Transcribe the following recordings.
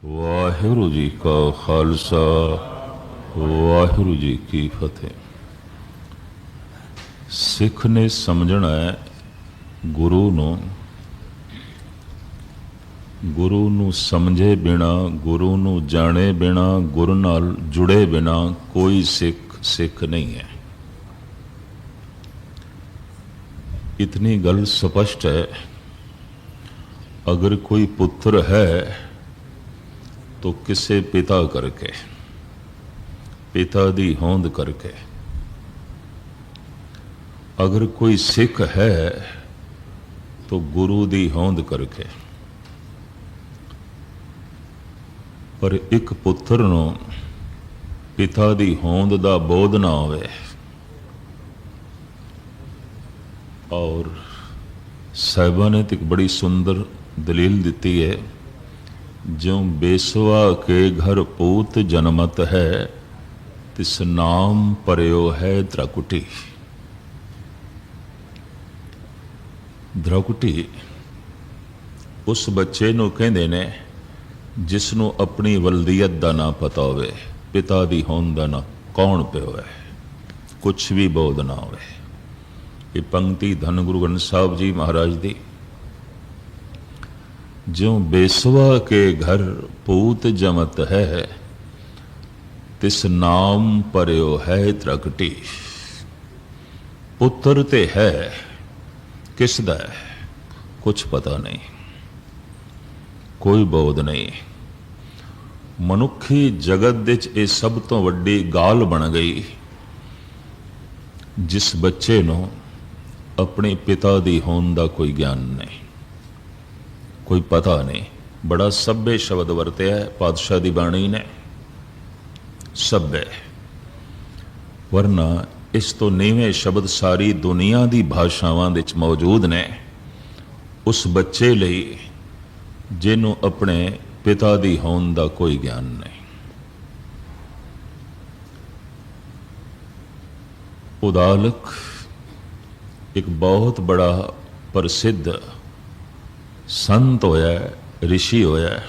वाहिगुरु जी का खालसा वाहिगुरु जी की फतेह। सिख ने समझना है गुरु नू समझे बिना, गुरु नू जाने बिना, गुरु नाल जुड़े बिना कोई सिख नहीं है। इतनी गल स्पष्ट है। अगर कोई पुत्र है तो किसे पिता करके, पिता दी होंद करके। अगर कोई सिख है तो गुरु दी होंद करके। पर एक पुत्र नू पिता दी होंद दा बोध ना होवे और साहिबा ने तो एक बड़ी सुंदर दलील दी है, ज्यों बेसवा के घर पूत जन्मत है तिस नाम परयो है द्रकुटी। द्रकुटी उस बच्चे नू कहंदे ने जिसनों अपनी वल्दियत का ना पता होवे, पिता दी होंद दा ना कौन प्यो है, कुछ भी बोध ना होवे। ये पंक्ति धन गुरु ग्रंथ साहब जी महाराज दी। ज्यों बेसवा के घर पूत जमत है तिस नाम परयो है त्रकटी। पुत्र ते है किसदा है कुछ पता नहीं, कोई बोध नहीं। मनुखी जगत विच ये सब तो वड्डी गाल बन गई जिस बच्चे नू अपने पिता दी होंद दा कोई ज्ञान नहीं, कोई पता नहीं। बड़ा सभ्य शब्द वरत्या है पातशाह दी बाणी ने, सभ्य। वरना इस तो नीवें शब्द सारी दुनिया दी भाषावां विच मौजूद ने उस बच्चे लई जिन्हों अपने पिता दी होंद दा कोई ज्ञान नहीं। उदालक एक बहुत बड़ा प्रसिद्ध संत होया, ऋषि होया।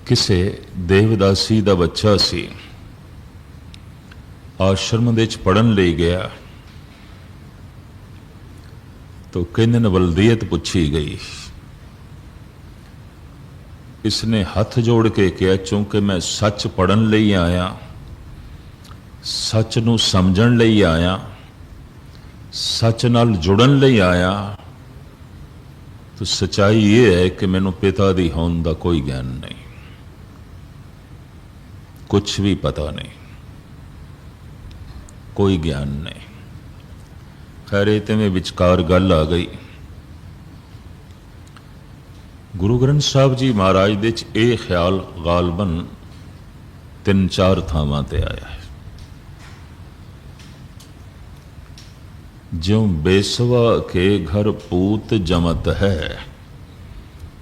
किसे देवदासी दा बच्चा सी, आश्रम दे पढ़न ले गया तो कहंदे ने वल्दियत पूछी गई। इसने हथ जोड़ के कहा चूंकि मैं सच पढ़न लई आया, सच नू समझण लई आया, सच नाल जुड़न लई आया, तो सच्चाई ये है कि मैनू पिता दी होंद दा कोई ज्ञान नहीं, कुछ भी पता नहीं, कोई ज्ञान नहीं। खैर इतने में विचकार गल आ गई। गुरु ग्रंथ साहब जी महाराज दे ये ख्याल गालबन 3-4 थावां ते आया है। ज्यों बेसवा के घर पूत जमत है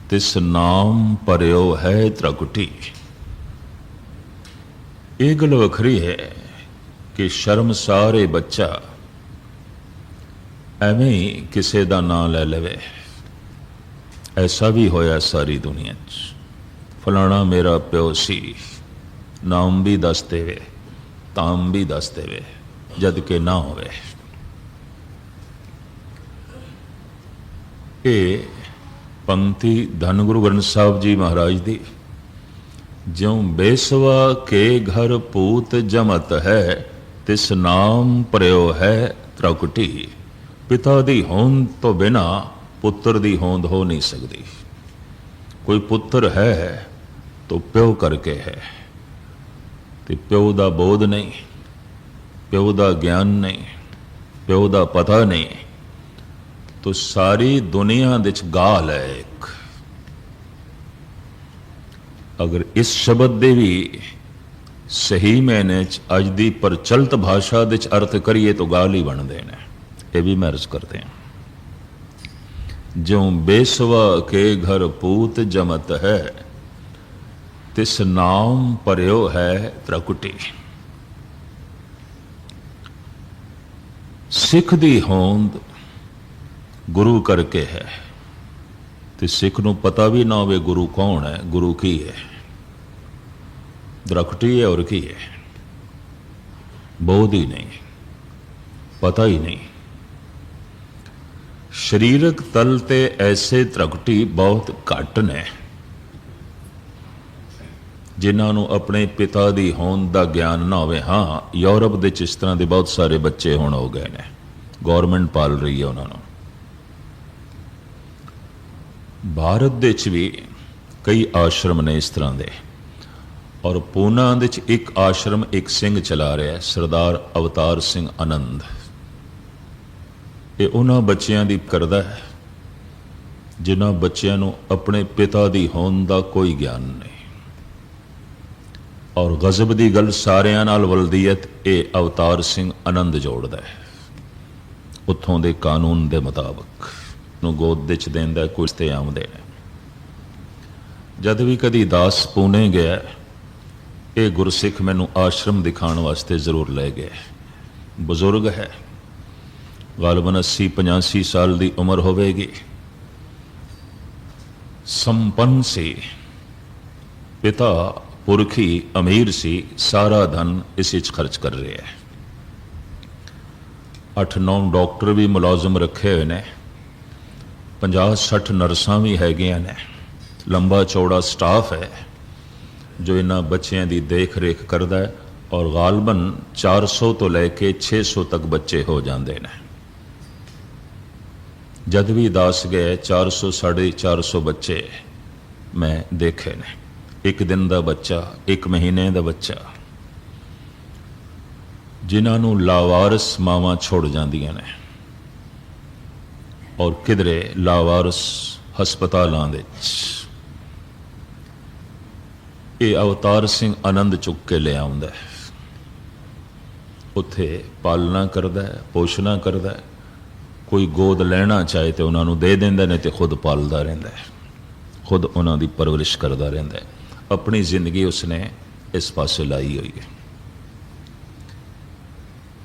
तिस नाम परयो है त्रकुटी। ये गल वखरी है कि शर्मसार बच्चा एवें ही किसी का नाम ले लेवे। ऐसा भी होया सारी दुनिया च। फलाना मेरा प्यो सी, नाम भी दस देवे, ताम भी दस देवे, जद के ना होवे। ये पंक्ति धन गुरु ग्रंथ साहब जी महाराज दी। ज्यों बेसवा के घर पूत जमत है तिस नाम प्रयो है त्रकुटी। पिता दी होंद तो बिना पुत्र दी होंद हो नहीं सकती। कोई पुत्र है तो प्यो करके है, तो प्यो दा बोध नहीं, प्यो दा ज्ञान नहीं, प्यो दा पता नहीं, तो सारी दुनिया विच गाल है एक। अगर इस शब्द दे भी सही मैने अज दी प्रचलित भाषा विच अर्थ करिए तो गाल ही बन देना। ये भी मैं अर्ज करते हैं। ज्यों बेसवा के घर पूत जमत है तिस नाम परयो है त्रकुटी। सिख दी होंद गुरु करके है, ਤੇ ਸਿੱਖ ਨੂੰ ਪਤਾ ਵੀ ਨਾ ਹੋਵੇ ਗੁਰੂ ਕੌਣ ਹੈ, ਗੁਰੂ ਕੀ ਹੈ, ਦਰਖਟੀ ਹੈ ਔਰ ਕੀ ਹੈ, ਬੋਧ ਹੀ ਨਹੀਂ, ਪਤਾ ਹੀ ਨਹੀਂ। ਸਰੀਰਕ ਤਲ ਤੇ ਐਸੇ ਦਰਖਟੀ ਬਹੁਤ ਘੱਟ ਨੇ ਜਿਨ੍ਹਾਂ ਨੂੰ ਆਪਣੇ ਪਿਤਾ ਦੀ ਹੋਂਦ ਦਾ ਗਿਆਨ ਨਾ ਹੋਵੇ। ਹਾਂ, ਯੂਰਪ ਦੇ ਵਿੱਚ ਇਸ ਤਰ੍ਹਾਂ ਦੇ ਬਹੁਤ ਸਾਰੇ ਬੱਚੇ ਹੁਣ ਹੋ ਗਏ ਨੇ, ਗੌਰਮੈਂਟ ਪਾਲ ਰਹੀ ਹੈ ਉਹਨਾਂ ਨੂੰ। ਭਾਰਤ ਦੇ ਵਿੱਚ ਵੀ ਕਈ ਆਸ਼ਰਮ ਨੇ ਇਸ ਤਰ੍ਹਾਂ ਦੇ, ਔਰ ਪੂਨਾ ਦੇ ਵਿੱਚ ਇੱਕ ਆਸ਼ਰਮ ਇੱਕ ਸਿੰਘ ਚਲਾ ਰਿਹਾ, ਸਰਦਾਰ ਅਵਤਾਰ ਸਿੰਘ ਆਨੰਦ। ਇਹ ਉਹਨਾਂ ਬੱਚਿਆਂ ਦੀ ਕਰਦਾ ਹੈ ਜਿਨ੍ਹਾਂ ਬੱਚਿਆਂ ਨੂੰ ਆਪਣੇ ਪਿਤਾ ਦੀ ਹੋਂਦ ਦਾ ਕੋਈ ਗਿਆਨ ਨਹੀਂ। ਔਰ ਗਜ਼ਬ ਦੀ ਗੱਲ ਸਾਰਿਆਂ ਨਾਲ ਵਲਦੀਅਤ ਇਹ ਅਵਤਾਰ ਸਿੰਘ ਆਨੰਦ ਜੋੜਦਾ ਹੈ। ਉੱਥੋਂ ਦੇ ਕਾਨੂੰਨ ਦੇ ਮੁਤਾਬਕ ਨੂੰ ਗੋਦ ਦੇ ਚ ਦੇਂਦਾ, ਕੁਝ ਤੇ ਆਉਂਦੇ ਨੇ। ਜਦ ਵੀ ਕਦੀ ਦਾਸ ਪੂਨੇ ਗਿਆ, ਇਹ ਗੁਰਸਿੱਖ ਮੈਨੂੰ ਆਸ਼ਰਮ ਦਿਖਾਉਣ ਵਾਸਤੇ ਜ਼ਰੂਰ ਲੈ ਗਏ। ਬਜ਼ੁਰਗ ਹੈ, ਗਾਲਬਨ 80-85 ਸਾਲ ਦੀ ਉਮਰ ਹੋਵੇਗੀ। ਸੰਪੰਨ ਸੀ, ਪਿਤਾ ਪੁਰਖੀ ਅਮੀਰ ਸੀ, ਸਾਰਾ ਧਨ ਇਸ ਵਿੱਚ ਖਰਚ ਕਰ ਰਿਹਾ ਹੈ। 8-9 ਡਾਕਟਰ ਵੀ ਮੁਲਾਜ਼ਮ ਰੱਖੇ ਹੋਏ ਨੇ, 50-60 ਨਰਸਾਂ ਵੀ ਹੈਗੀਆਂ ਨੇ, ਲੰਬਾ ਚੌੜਾ ਸਟਾਫ ਹੈ ਜੋ ਇਹਨਾਂ ਬੱਚਿਆਂ ਦੀ ਦੇਖ ਰੇਖ ਕਰਦਾ ਹੈ। ਔਰ ਗਾਲਬਨ 400 ਤੋਂ ਲੈ ਕੇ 600 ਤੱਕ ਬੱਚੇ ਹੋ ਜਾਂਦੇ ਨੇ। ਜਦ ਵੀ ਦਾਸ ਗਏ 400-450 ਬੱਚੇ ਮੈਂ ਦੇਖੇ ਨੇ। ਇੱਕ ਦਿਨ ਦਾ ਬੱਚਾ, ਇੱਕ ਮਹੀਨੇ ਦਾ ਬੱਚਾ, ਜਿਨ੍ਹਾਂ ਨੂੰ ਲਾਵਾਰਸ ਮਾਵਾਂ ਛੋੜ ਜਾਂਦੀਆਂ ਨੇ, ਔਰ ਕਿਧਰੇ ਲਾਵਾਰਸ ਹਸਪਤਾਲਾਂ ਦੇ ਵਿੱਚ ਇਹ ਅਵਤਾਰ ਸਿੰਘ ਆਨੰਦ ਚੁੱਕ ਕੇ ਲੈ ਆਉਂਦਾ ਹੈ। ਉੱਥੇ ਪਾਲਣਾ ਕਰਦਾ ਹੈ, ਪੋਸ਼ਣਾ ਕਰਦਾ ਹੈ। ਕੋਈ ਗੋਦ ਲੈਣਾ ਚਾਹੇ ਤੇ ਉਹਨਾਂ ਨੂੰ ਦੇ ਦਿੰਦਾ, ਨੇ ਤੇ ਖੁਦ ਪਾਲਦਾ ਰਹਿੰਦਾ ਹੈ, ਖੁਦ ਉਹਨਾਂ ਦੀ ਪਰਵਰਿਸ਼ ਕਰਦਾ ਰਹਿੰਦਾ ਹੈ। ਆਪਣੀ ਜ਼ਿੰਦਗੀ ਉਸਨੇ ਇਸ ਪਾਸੇ ਲਾਈ ਹੋਈ ਹੈ।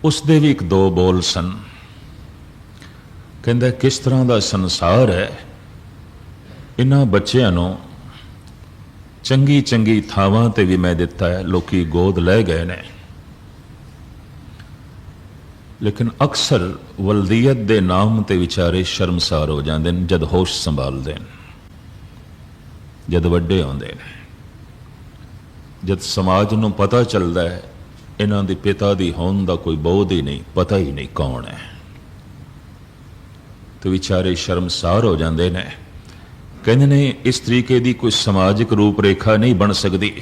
ਉਸਦੇ ਵੀ ਇੱਕ ਦੋ ਬੋਲ ਸਨ। ਕਹਿੰਦਾ ਕਿਸ ਤਰ੍ਹਾਂ ਦਾ ਸੰਸਾਰ ਹੈ, ਇਹਨਾਂ ਬੱਚਿਆਂ ਨੂੰ ਚੰਗੀ ਚੰਗੀ ਥਾਵਾਂ ਤੇ ਵੀ ਮੈਂ ਦਿੱਤਾ ਹੈ, ਲੋਕੀ ਗੋਦ ਲੈ ਗਏ ਨੇ, ਲੇਕਿਨ ਅਕਸਰ ਵਲਦੀਅਤ ਦੇ ਨਾਮ ਤੇ ਵਿਚਾਰੇ ਸ਼ਰਮਸਾਰ ਹੋ ਜਾਂਦੇ ਨੇ ਜਦ ਹੋਸ਼ ਸੰਭਾਲਦੇ ਨੇ, ਜਦ ਵੱਡੇ ਹੁੰਦੇ ਨੇ, ਜਦ ਸਮਾਜ ਨੂੰ ਪਤਾ ਚੱਲਦਾ ਹੈ ਇਹਨਾਂ ਦੇ ਪਿਤਾ ਦੀ ਹੋਂਦ ਦਾ ਕੋਈ ਬੋਧ ਹੀ ਨਹੀਂ, ਪਤਾ ਹੀ ਨਹੀਂ ਕੌਣ ਹੈ, ਤੇ ਵਿਚਾਰੇ ਸ਼ਰਮਸਾਰ ਹੋ ਜਾਂਦੇ ਨੇ। ਕਹਿੰਦੇ ਨੇ ਇਸ ਤਰੀਕੇ ਦੀ ਕੋਈ ਸਮਾਜਿਕ ਰੂਪ ਰੇਖਾ ਨਹੀਂ ਬਣ ਸਕਦੀ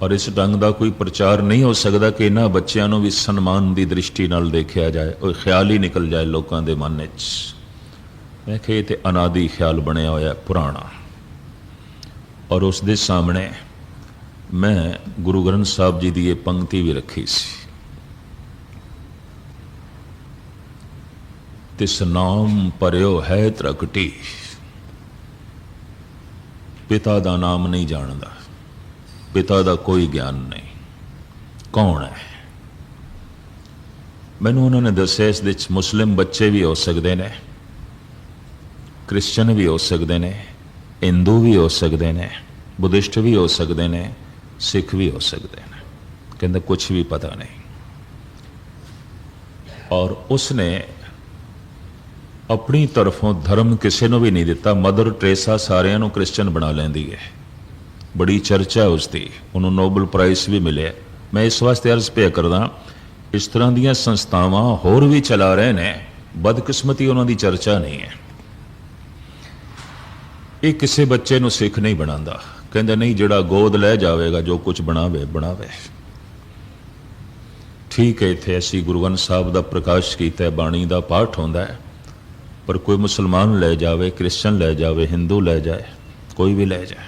ਔਰ ਇਸ ਢੰਗ ਦਾ ਕੋਈ ਪ੍ਰਚਾਰ ਨਹੀਂ ਹੋ ਸਕਦਾ ਕਿ ਇਹਨਾਂ ਬੱਚਿਆਂ ਨੂੰ ਵੀ ਸਨਮਾਨ ਦੀ ਦ੍ਰਿਸ਼ਟੀ ਨਾਲ ਦੇਖਿਆ ਜਾਏ। ਉਹ ਖਿਆਲ ਹੀ ਨਿਕਲ ਜਾਏ ਲੋਕਾਂ ਦੇ ਮਨ ਵਿੱਚ। ਮੈਂ ਕਿਹਾ ਇਹ ਤੇ ਅਨਾਦੀ ਖਿਆਲ ਬਣਿਆ ਹੋਇਆ ਪੁਰਾਣਾ। ਔਰ ਉਸ ਦੇ ਸਾਹਮਣੇ ਮੈਂ ਗੁਰੂ ਗ੍ਰੰਥ ਸਾਹਿਬ ਜੀ ਦੀ ਇਹ ਪੰਕਤੀ ਵੀ ਰੱਖੀ ਸੀ, ਤਿਸ ਨਾਮ ਪਰਿਓ ਹੈ ਤ੍ਰਕਟੀ। ਪਿਤਾ ਦਾ ਨਾਮ ਨਹੀਂ ਜਾਣਦਾ, ਪਿਤਾ ਦਾ ਕੋਈ ਗਿਆਨ ਨਹੀਂ, ਕੌਣ ਹੈ। ਮੈਨੂੰ ਉਹਨਾਂ ਨੇ ਦੱਸਿਆ ਇਸ ਵਿੱਚ ਮੁਸਲਿਮ ਬੱਚੇ ਵੀ ਹੋ ਸਕਦੇ ਨੇ, ਕ੍ਰਿਸਚਨ ਵੀ ਹੋ ਸਕਦੇ ਨੇ, ਹਿੰਦੂ ਵੀ ਹੋ ਸਕਦੇ ਨੇ, ਬੁੱਧਿਸਟ ਵੀ ਹੋ ਸਕਦੇ ਨੇ, ਸਿੱਖ ਵੀ ਹੋ ਸਕਦੇ ਨੇ। ਕਹਿੰਦਾ ਕੁਛ ਵੀ ਪਤਾ ਨਹੀਂ। ਔਰ ਉਸਨੇ ਆਪਣੀ ਤਰਫੋਂ ਧਰਮ ਕਿਸੇ ਨੂੰ ਵੀ ਨਹੀਂ ਦਿੱਤਾ। ਮਦਰ ਟਰੇਸਾ ਸਾਰਿਆਂ ਨੂੰ ਕ੍ਰਿਸਚਨ ਬਣਾ ਲੈਂਦੀ ਹੈ, ਬੜੀ ਚਰਚਾ ਉਸਦੀ, ਉਹਨੂੰ ਨੋਬਲ ਪ੍ਰਾਈਜ਼ ਵੀ ਮਿਲਿਆ। ਮੈਂ ਇਸ ਵਾਸਤੇ ਅਰਜ਼ ਪਿਆ ਕਰਦਾ, ਇਸ ਤਰ੍ਹਾਂ ਦੀਆਂ ਸੰਸਥਾਵਾਂ ਹੋਰ ਵੀ ਚਲਾ ਰਹੇ ਨੇ, ਬਦਕਿਸਮਤੀ ਉਹਨਾਂ ਦੀ ਚਰਚਾ ਨਹੀਂ ਹੈ। ਇਹ ਕਿਸੇ ਬੱਚੇ ਨੂੰ ਸਿੱਖ ਨਹੀਂ ਬਣਾਉਂਦਾ। ਕਹਿੰਦੇ ਨਹੀਂ, ਜਿਹੜਾ ਗੋਦ ਲੈ ਜਾਵੇਗਾ ਜੋ ਕੁਝ ਬਣਾਵੇ ਬਣਾਵੇ। ਠੀਕ ਹੈ, ਇੱਥੇ ਅਸੀਂ ਗੁਰੂ ਗ੍ਰੰਥ ਸਾਹਿਬ ਦਾ ਪ੍ਰਕਾਸ਼ ਕੀਤਾ, ਬਾਣੀ ਦਾ ਪਾਠ ਹੁੰਦਾ ਹੈ, ਪਰ ਕੋਈ ਮੁਸਲਮਾਨ ਲੈ ਜਾਵੇ, ਕ੍ਰਿਸਚਨ ਲੈ ਜਾਵੇ, ਹਿੰਦੂ ਲੈ ਜਾਏ, ਕੋਈ ਵੀ ਲੈ ਜਾਏ।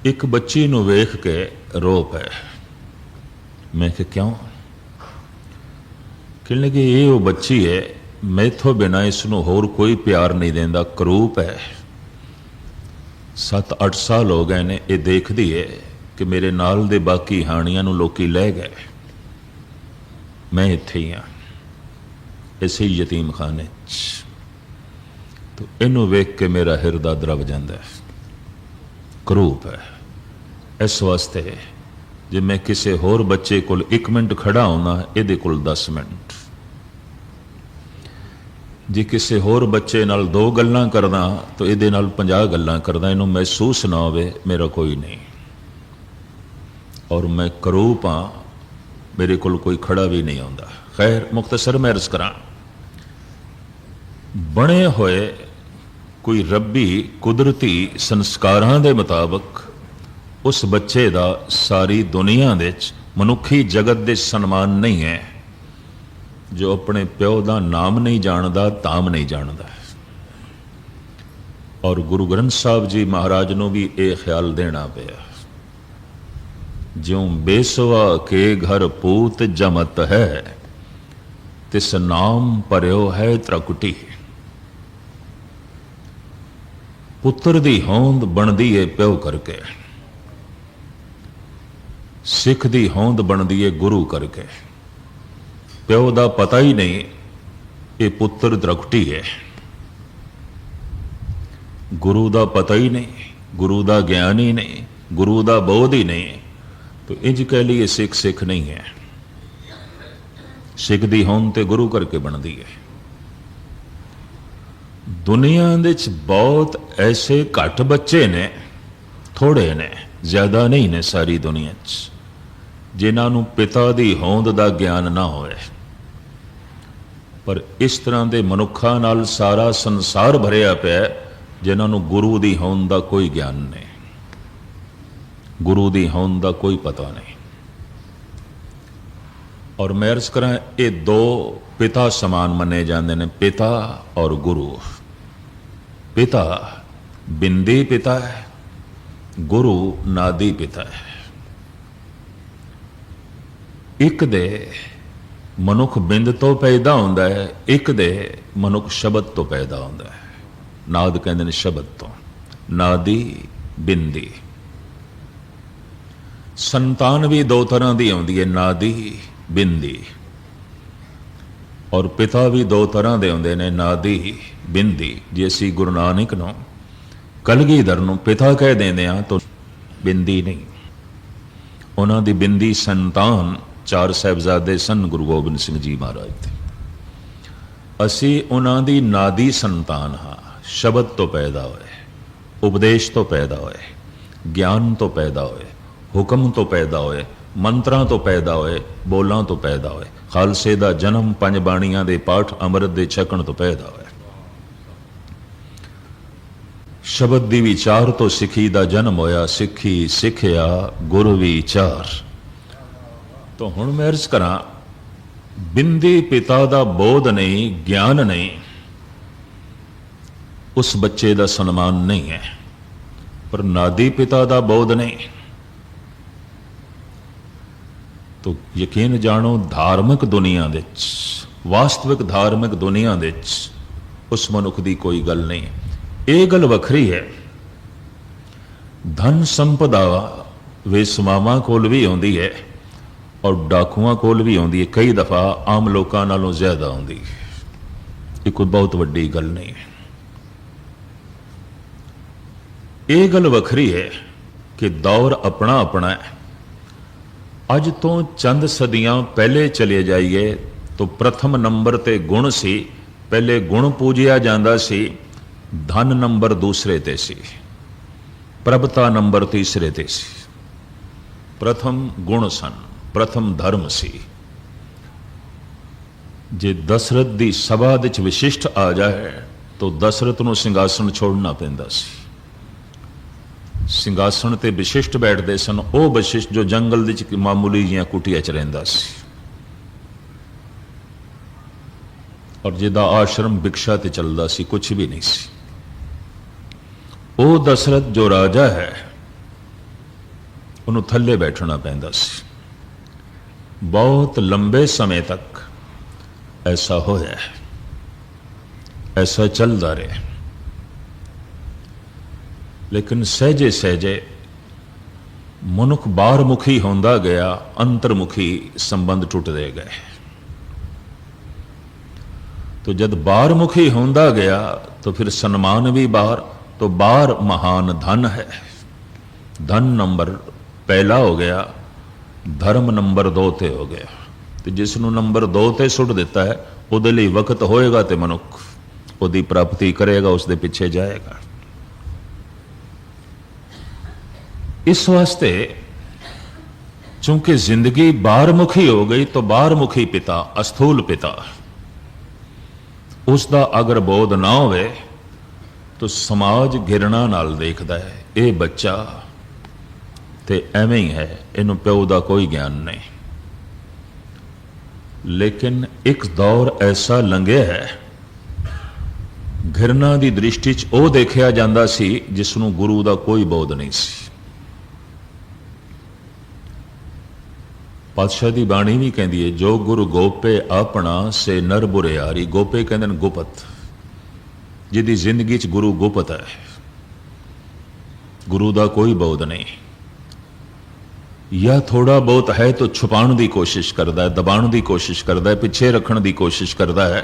ਇੱਕ ਬੱਚੀ ਨੂੰ ਵੇਖ ਕੇ ਰੋ ਪਏ। ਮੈਂ ਕਿਹਾ ਕਿਉਂ? ਕਹਿਣ ਲੱਗੇ ਇਹ ਉਹ ਬੱਚੀ ਹੈ, ਮੈਥੋਂ ਬਿਨਾਂ ਇਸ ਨੂੰ ਹੋਰ ਕੋਈ ਪਿਆਰ ਨਹੀਂ ਦਿੰਦਾ, ਕਰੂਪ ਹੈ। 7-8 ਸਾਲ ਹੋ ਗਏ ਨੇ, ਇਹ ਦੇਖਦੀ ਹੈ ਕਿ ਮੇਰੇ ਨਾਲ ਦੇ ਬਾਕੀ ਹਾਣੀਆਂ ਨੂੰ ਲੋਕੀ ਲੈ ਗਏ, ਮੈਂ ਇੱਥੇ ਹੀ ਹਾਂ। इसे यतीम खाने तो इनू वेख के मेरा हिरदा द्रव जाता है, करूप है। इस वास्ते जे मैं किसी होर बच्चे को 1 मिनट खड़ा होना, ये को 10 मिनट, जे किसी होर बच्चे नाल 2 गल्लां करदा तो ये 50 गल्लां करदा, इनू महसूस ना होवे मेरा कोई नहीं। और मैं करूप हाँ, मेरे को कोई खड़ा भी नहीं आता। खैर मुख्तसर मैं अर्ज करा, बने होए कोई रब्बी कुदरती संस्कारां दे मुताबिक उस बच्चे दा सारी दुनिया दे मनुखी जगत दे सन्मान नहीं है जो अपने प्यो का नाम नहीं जानता, धाम नहीं जानता। और गुरु ग्रंथ साहब जी महाराज को भी ये ख्याल देना पिया, ज्यों बेसवा के घर पूत जमत है, तिस नाम परयो है त्रकुटी। पुत्र दी होंद बनदी है प्यो करके, सिख दी होंद बनदी है गुरु करके। प्यो का पता ही नहीं ये पुत्र त्रकुटी है, गुरु का पता ही नहीं, गुरु का ज्ञान ही नहीं, गुरु का बोध ही नहीं, तो इंज कह लिए सिख सिख नहीं है। सिख दी होंद ते गुरु करके बनती है। दुनिया दे बहुत ऐसे घट बच्चे ने, थोड़े ने, ज्यादा नहीं ने सारी दुनिया जिन्होंने पिता दी होंद का ज्ञान ना होए, पर इस तरह के मनुखा नाल सारा संसार भरिया पिया जिन्होंने गुरु दी होंद का कोई ज्ञान नहीं, गुरु दी होंद का कोई पता नहीं। और मैं अर्ज करा, ये 2 पिता समान मने जाते हैं, पिता और गुरु। पिता बिंदी पिता है, गुरु नादी पिता है। एक दे मनुख बिंद तो पैदा होता है, एक दे मनुख शब्द तो पैदा होता है। नाद कहते हैं शब्द तो, नादी बिंदी। संतान भी 2 तरह की आती है, नादी बिंदी। और पिता भी 2 तरह के होंगे ने, नादी बिंदी। जे असी गुरु नानक नूं कलगीधर नूं पिता कह देंदे हां तो बिंदी नहीं, उन्हां दी बिंदी संतान 4 साहिबजादे सन गुरु गोबिंद सिंह जी महाराज थे। असी उन्हां दी नादी संतान हाँ, शब्द तो पैदा होए, उपदेश तो पैदा होए, ज्ञान तो पैदा होए, हुक्म तो पैदा होए, मंत्रां तो पैदा होए, बोलां तो पैदा होए, खालसे दा जन्म 5 बाणियां दे पाठ अमृत दे छकण तो पैदा होए, शब्द दी विचार तो सिखी दा जन्म होया, सिखी सिखिया गुरु विचार। तो हुण मैं अर्ज करा, बिंदी पिता दा बोध नहीं, ज्ञान नहीं, उस बच्चे दा सन्मान नहीं है। पर नादी पिता दा बोध नहीं, तो यकीन जानो धार्मिक दुनिया दे, वास्तविक धार्मिक दुनिया दे उस मनुख दी कोई गल नहीं। ये गल वखरी है, धन संपदा वेसमावां कोल भी आउंदी है और डाकुआं कोल भी आउंदी है, कई दफा आम लोकां नालों ज्यादा आउंदी है। ये कोई बहुत वड्डी गल नहीं है। ये गल वखरी है कि दौर अपना अपना है। अज तो चंद सदियां पहले चले जाइए तो प्रथम नंबर ते गुण सी, पहले गुण पूजिया जांदा सी, धन नंबर दूसरे ते सी, प्रभता नंबर तीसरे ते सी। प्रथम गुण सन, प्रथम धर्म सी। जे दशरथ दी सभा दे विच विशिष्ट आ जाए तो दशरथ नूं सिंघासन छोड़ना पैंदा सी। सिंघासन ते विशिष्ट बैठते सन वो विशिष्ट जो जंगल दी मामूली जिहियां कुटिया च रहिंदा सी, और जिहदा आश्रम भिक्षा ते चलदा सी, कुछ भी नहीं सी। वो दशरथ जो राजा है उन्होंने थल्ले बैठना पैंदा सी। बहुत लंबे समय तक ऐसा होया है, ऐसा चलता रहे। लेकिन सहजे सहजे मनुख बाहरमुखी होंदा गया, अंतर्मुखी संबंध टुटते गए। तो जब बाहरमुखी होंदा गया तो फिर सन्मान भी बाहर, तो बाहर महान धन है। धन नंबर पहला हो गया, धर्म नंबर 2 ते हो गया। तो जिसनों नंबर 2 ते सुट दिता है ਉਹਦੇ ਲਈ वक्त होएगा तो मनुख ਉਹਦੀ प्राप्ति करेगा, उसके पिछे जाएगा। इस वास्ते चूंकि जिंदगी बाहरमुखी हो गई तो बाहरमुखी पिता, अस्थूल पिता, उसका अगर बोध ना होवे तो समाज घिरना नाल देखता है, ये बच्चा तो एवें ही है, इनू प्यो का कोई ज्ञान नहीं। लेकिन एक दौर ऐसा लंघिया है, घिरना की दृष्टि च वो देखा जाता सी जिसनों गुरु का कोई बोध नहीं सी। पातशाह की बाणी भी कहती है, जो गुरु गोपे अपना से नर बुरियारी। गोपे कहते हैं गुपत, जिहदी जिंदगी च गुरु गुपत है, गुरु का कोई बोध नहीं, या थोड़ा बहुत है तो छुपाने की कोशिश करता है, दबाने की कोशिश करता है, पिछे रखने की कोशिश करता है।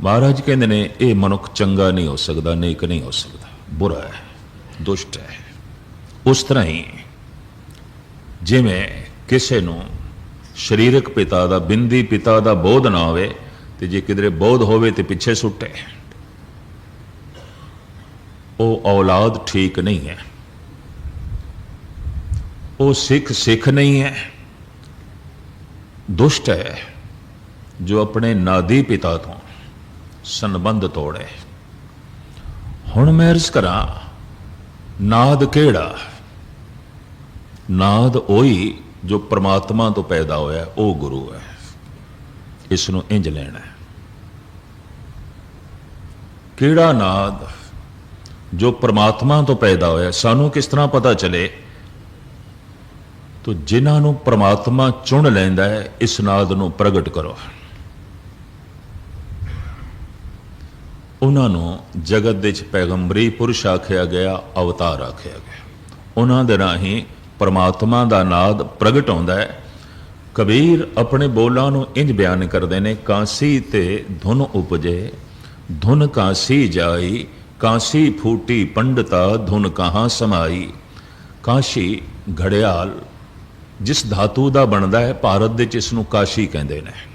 महाराज कहते ने यह मनुख चंगा नहीं हो सकता, नेक नहीं हो सकता, बुरा है, दुष्ट है। उस तरह ही जिमें किसी नूं शरीरक पिता का, बिंदी पिता का बोध ना होवे ते जे किधरे बोध होवे ते पिछे सुटे, वो औलाद ठीक नहीं है, वो सिख नहीं है, दुष्ट है, जो अपने नादी पिता तो संबंध तोड़े। हुण मैं अर्ज करा, नाद केड़ा? नाद ओही जो परमात्मा तो पैदा होया, वो गुरु है। इसनों इंज लेना है। केड़ा नाद? जो परमात्मा तो पैदा होया। सानू किस तरह पता चले? तो जिन्होंने परमात्मा चुन लेंदा है, इस नाद नूं प्रगट करो। उन्होंने जगत दे पैगंबरी पुरुष आख्या गया, अवतार आख्या गया। उन्होंने दे राही परमात्मा का नाद प्रगट होंदा है। कबीर अपने बोलों नूं इंज बयान करते हैं, कांसी ते धुन उपजे, धुन कांसी जाई, कांसी फूटी पंडिता, धुन कहाँ समाई। काशी घड़ियाल जिस धातु का बनता है, भारत दे च इसनूं काशी कहते हैं।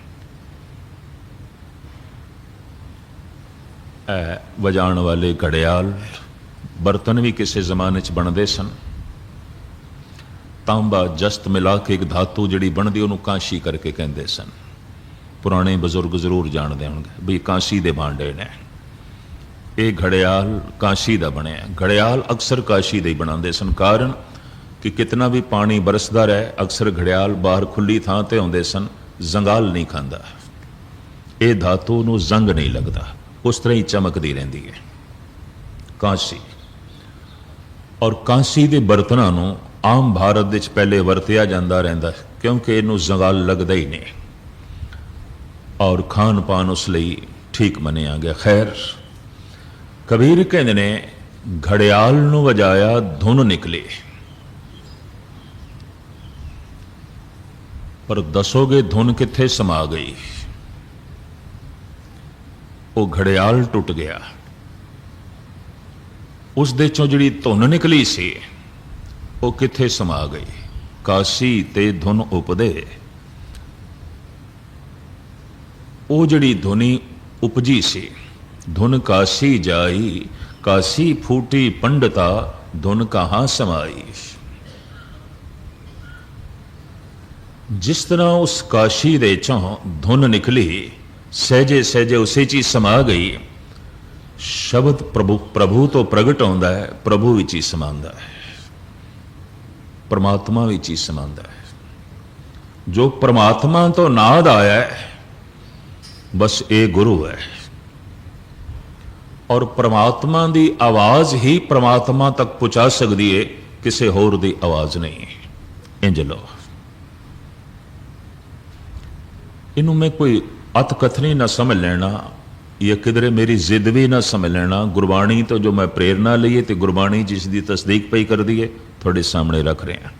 वजाण वाले घड़ियाल बर्तन भी किसी जमाने च बनते सन। तांबा जस्त मिला के एक धातु जिहड़ी बनती उन्होंने कांशी करके कहते सन। पुराने बजुर्ग जरूर जानते होंगे भी कांशी दे भांडे ने। ये घड़ियाल कांशी का बनया। घड़ियाल अक्सर काशी दे बनाते सन, कारण कि कितना भी पानी बरसदा रहे, अक्सर घड़ियाल बाहर खुली थां ते आउंदे सन, जंगाल नहीं खांदा। ये धातु नूं जंग नहीं लगता, उस तरह ही चमकती रहिंदी है कांसी। और कांसी के बर्तनों नूं आम भारत विच पहले वरतिया जाता रहिंदा, क्योंकि इनू जंगाल लगता ही नहीं और खान पान उस लई ठीक मनिया गया। खैर, कबीर कहते ने घड़ियाल नूं वजाया धुन निकली, पर दसोगे धुन कित्थे समा गई? वो घड़ियाल टुट गया। उस दे चों जिहड़ी धुन निकली सी वो कित्थे समा गई? काशी ते धुन उपदे। वो जिहड़ी धुनी उपजी सी, धुन काशी जाई, काशी फूटी पंडिता, धुन कहाँ समाई। जिस तरह उस काशी दे चों धुन निकली, सहजे सहजे उसे ची समा गई। शब्द प्रभु तो प्रगट होंदा है, प्रभु विच ही समांदा है, परमात्मा विच ही समांदा है। जो परमात्मा तो नाद आया है, बस ये गुरु है। और परमात्मा की आवाज़ ही परमात्मा तक पहुँचा सकती है, किसी होर दी आवाज़ नहीं। इंज लो, इनू मैं कोई अतकथनी ना समझ लेना, या किधरे मेरी जिद भी ना समझ लेना। गुरबाणी तो जो मैं प्रेरणा लईए तो गुरबाणी जिसकी तस्दीक पई कर दी है, थोड़े सामने रख रहे हैं।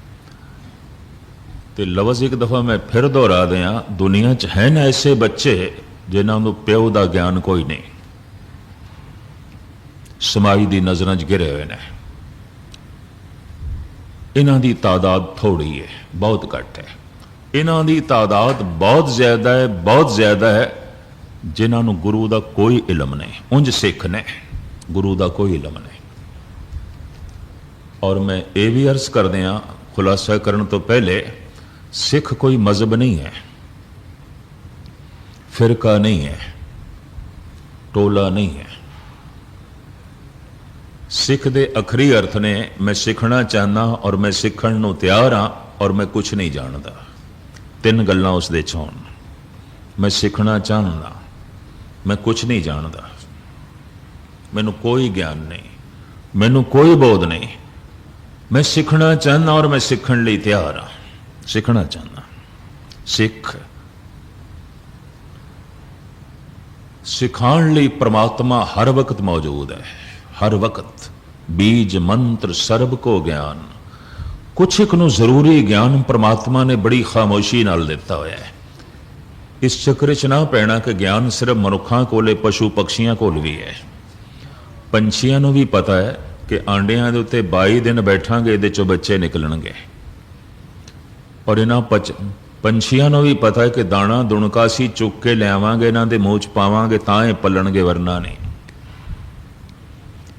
तो लफ्ज़ एक दफ़ा मैं फिर दोहरा दें, दुनिया च हैं ऐसे बच्चे जिन्हां नूं प्यो दा ज्ञान कोई नहीं, समाज की नज़रां 'च घिरे हुए ने। इन्हां दी तादाद थोड़ी है, बहुत घट है। इन्हां दी तादाद बहुत ज़्यादा है, बहुत ज़्यादा है जिन्हां नूं गुरु दा कोई इलम नहीं। उंज सिख ने, गुरु दा कोई इलम नहीं। और मैं ये भी अर्ज कर दिया खुलासा करने तो पहले, सिख कोई मजहब नहीं है, फिरका नहीं है, टोला नहीं है। सिख दे अखरी अर्थ ने मैं सीखना चाहना और मैं सीखण नूं तैयार हाँ और मैं कुछ नहीं जानता। तीन गल्लां उस दे च होण। मैं सीखना चाहना, मैं कुछ नहीं जानता, मैनू कोई ज्ञान नहीं, मैनू कोई बोध नहीं। मैं सीखना चाहना और मैं सीखण लई तैयार हाँ। सीखना चाहना, सिख सिखाण लई परमात्मा हर वक्त मौजूद है, हर वक्त। बीज मंत्र सर्ब को ज्ञान, कुछ एक नूं जरूरी ज्ञान परमात्मा ने बड़ी खामोशी नाल दिता होया है। इस चक्कर च ना पैना कि ज्ञान सिर्फ मनुखां कोले, पशु पक्षियां कोल भी है। पंछियां नूं भी पता है कि आंडियां दे उत्ते 22 दिन बैठांगे इहदे चों बच्चे निकलणगे। और इन्हां पंछियां नूं भी पता है कि दाणा दुणका सी चुक के लियावांगे, इन्हां दे मूँह च पावांगे तां ये पलणगे, वरना नहीं।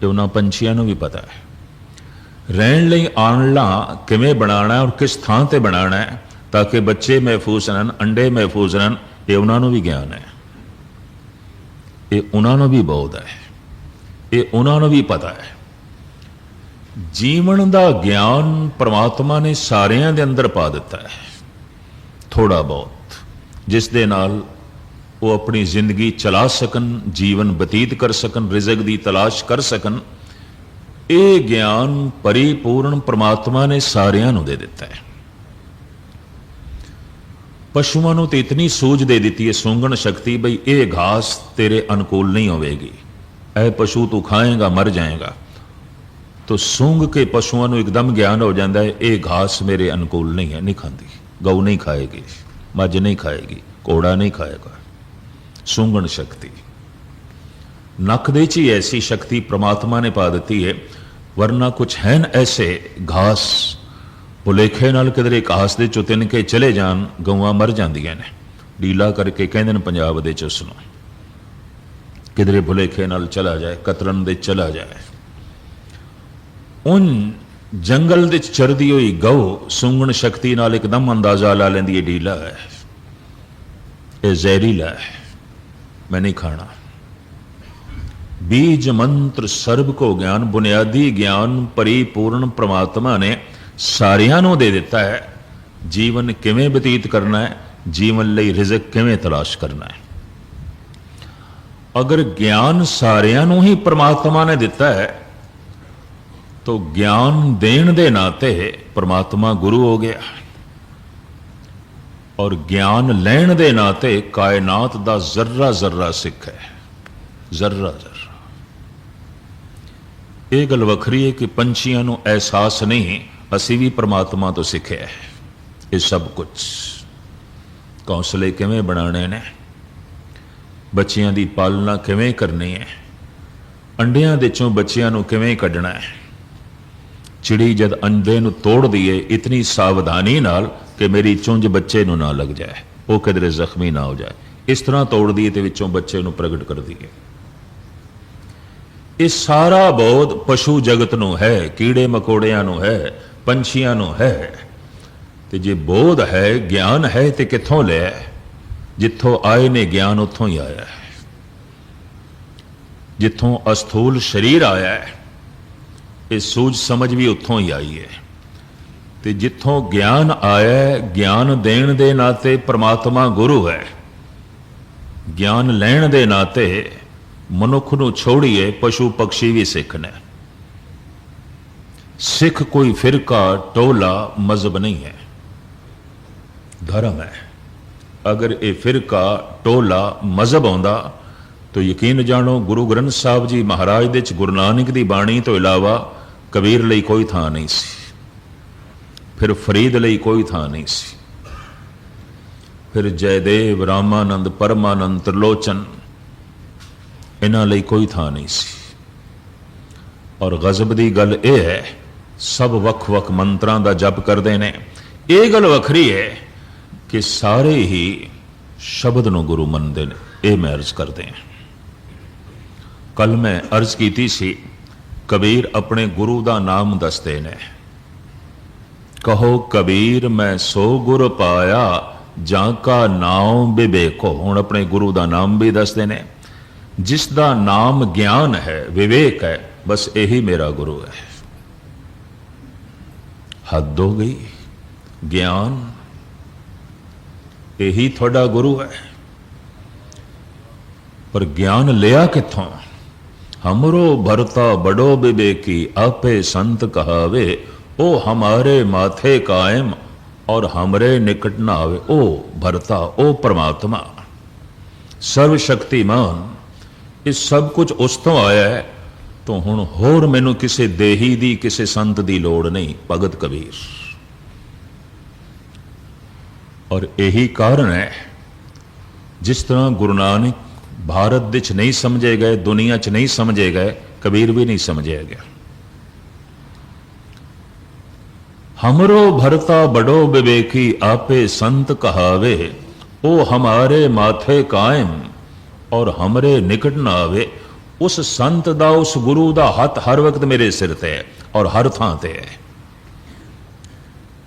ये उन्हां पंछियां नूं भी पता है। रहण लई आंडला किवें बनाना है और किस थां ते बनाना है ताकि बच्चे महफूज रहन, अंडे महफूज रहन, ये उन्हां नूं भी ज्ञान है। ये उन्हां नूं भी बोध है, ये उन्हां नूं भी पता है। जीवन दा ज्ञान परमात्मा ने सारियां दे अंदर पा दिता है, थोड़ा बहुत, जिस दे नाल वो अपनी जिंदगी चला सकन, जीवन बतीत कर सकन, रिज़क दी तलाश कर सकन। ये ज्ञान परिपूर्ण परमात्मा ने सारियां नूं दे दिता है। पशुओं नूं तो इतनी सूझ दे दी है, सूंघण शक्ति, बई ये घास तेरे अनुकूल नहीं होवेगी, ऐ पशु तू खाएगा मर जाएगा। तो सूंघ के पशुओं नूं एकदम ज्ञान हो जाता है, ये घास मेरे अनुकूल नहीं है, नहीं खाती। गऊ नहीं खाएगी, मझ नहीं खाएगी, घोड़ा नहीं खाएगा। सूंघण शक्ति, नक दे च ही ऐसी शक्ति परमात्मा ने पा दी है। वरना कुछ हैं ऐसे घास, भुलेखे नाल किधरे घास दे चों तिन के चले जान, गऊआं मर जांदियां ने। ढीला करके कहंदे ने पंजाब दे च उसनूं, किधरे भुलेखे नाल चला जाए, कतरन दे चला जाए। उन जंगल दे चरदी हुई गऊ सूंघण शक्ति नाल एकदम अंदाजा ला लैंदी है, ढीला है, ये जहरीला है, मैं नहीं खाना। बीज मंत्र सर्ब को ज्ञान, बुनियादी ज्ञान परिपूर्ण परमात्मा ने सारियां नूं दे दिता है। जीवन किवें बतीत करना है, जीवन लई रिज़क किवें तलाश करना है। अगर ज्ञान सारियां नूं ही परमात्मा ने दिता है तो ज्ञान देण दे नाते परमात्मा गुरु हो गया, और ज्ञान लैण दे नाते कायनात दा जर्रा जर्रा सिख है, जर्रा जर्रा। ये गल वखरी है कि पंछियां नूं एहसास नहीं, असी भी परमात्मा तो सीखे है ये सब कुछ। घोंसले किवें बनाने ने, बच्चियां दी पालना किवें करनी है, अंडियां दे चों बच्चियां नूं किवें कढना है। चिड़ी जद अंडे नूं तोड़ दिए इतनी सावधानी नाल कि मेरी चुंझ बच्चे नूं ना लग जाए, वो किधरे जख्मी ना हो जाए, इस तरह तोड़ दिए तो विचों बच्चे नूं प्रगट कर दिए। ये सारा बोध पशु जगत नूं है, कीड़े मकोड़ियां नूं है, पंछियां नूं है। ते जे बोध है, ज्ञान है, तो कित्थों लिया? जिथों आए ने ज्ञान उत्थों ही आया है। जिथों अस्थूल शरीर आया है, ये सूझ समझ भी उत्थों ही आई है। ते जिथों ज्ञान आया है, ज्ञान देण दे नाते परमात्मा गुरु है, ज्ञान लैण दे नाते मनुख नूं छोड़िए पशु पक्षी भी सिख ने। सिख कोई फिरका, टोला, मजहब नहीं है, धर्म है। अगर ये फिरका, टोला, मजहब आउंदा तो यकीन जानो गुरु ग्रंथ साहब जी महाराज दे च गुरु नानक दी बाणी तो इलावा कबीर लई कोई थां नहीं सी, फिर फरीद लई कोई थां नहीं सी। फिर जयदेव, रामानंद, परमानंद, त्रिलोचन, इन्हां लई कोई थां नहीं सी। और गजब की गल यह है, सब वख-वख मंत्रां दा जप करते हैं। ये गल वखरी है कि सारे ही शब्द नूं गुरु मनते हैं। ये मैं अर्ज करते हैं। कल मैं अर्ज की सी, कबीर अपने गुरु का नाम दसते ने। कहो कबीर मैं सो गुर पाया, जाका नाम विवेको। हुण अपने गुरु का नाम भी दसते ने। जिसका नाम ज्ञान है, विवेक है, बस यही मेरा गुरु है। हद हो गई। ज्ञान यही थोड़ा गुरु है, पर ज्ञान लिया किथों? हमरो भरता बड़ो विवेकी, आपे संत कहावे, ओ हमारे माथे कायम और हमरे निकट ना आवे। ओ भरता, ओ परमात्मा सर्वशक्तिमान, इस सब कुछ उस तो आया है, तो हुण होर मैनू किसी देही दी, किसी संत दी लोड़ नहीं। भगत कबीर। और यही कारण है, जिस तरह गुरु नानक भारत विच नहीं समझे गए, दुनिया च नहीं समझे गए, कबीर भी नहीं समझा गया। हमरो भरता बड़ो विवेकी, आपे संत कहावे, ओ हमारे माथे कायम और हमरे निकट ना आवे। उस संत दा, उस गुरु दा हथ हर वक्त मेरे सिर ते है और हर थां ते है।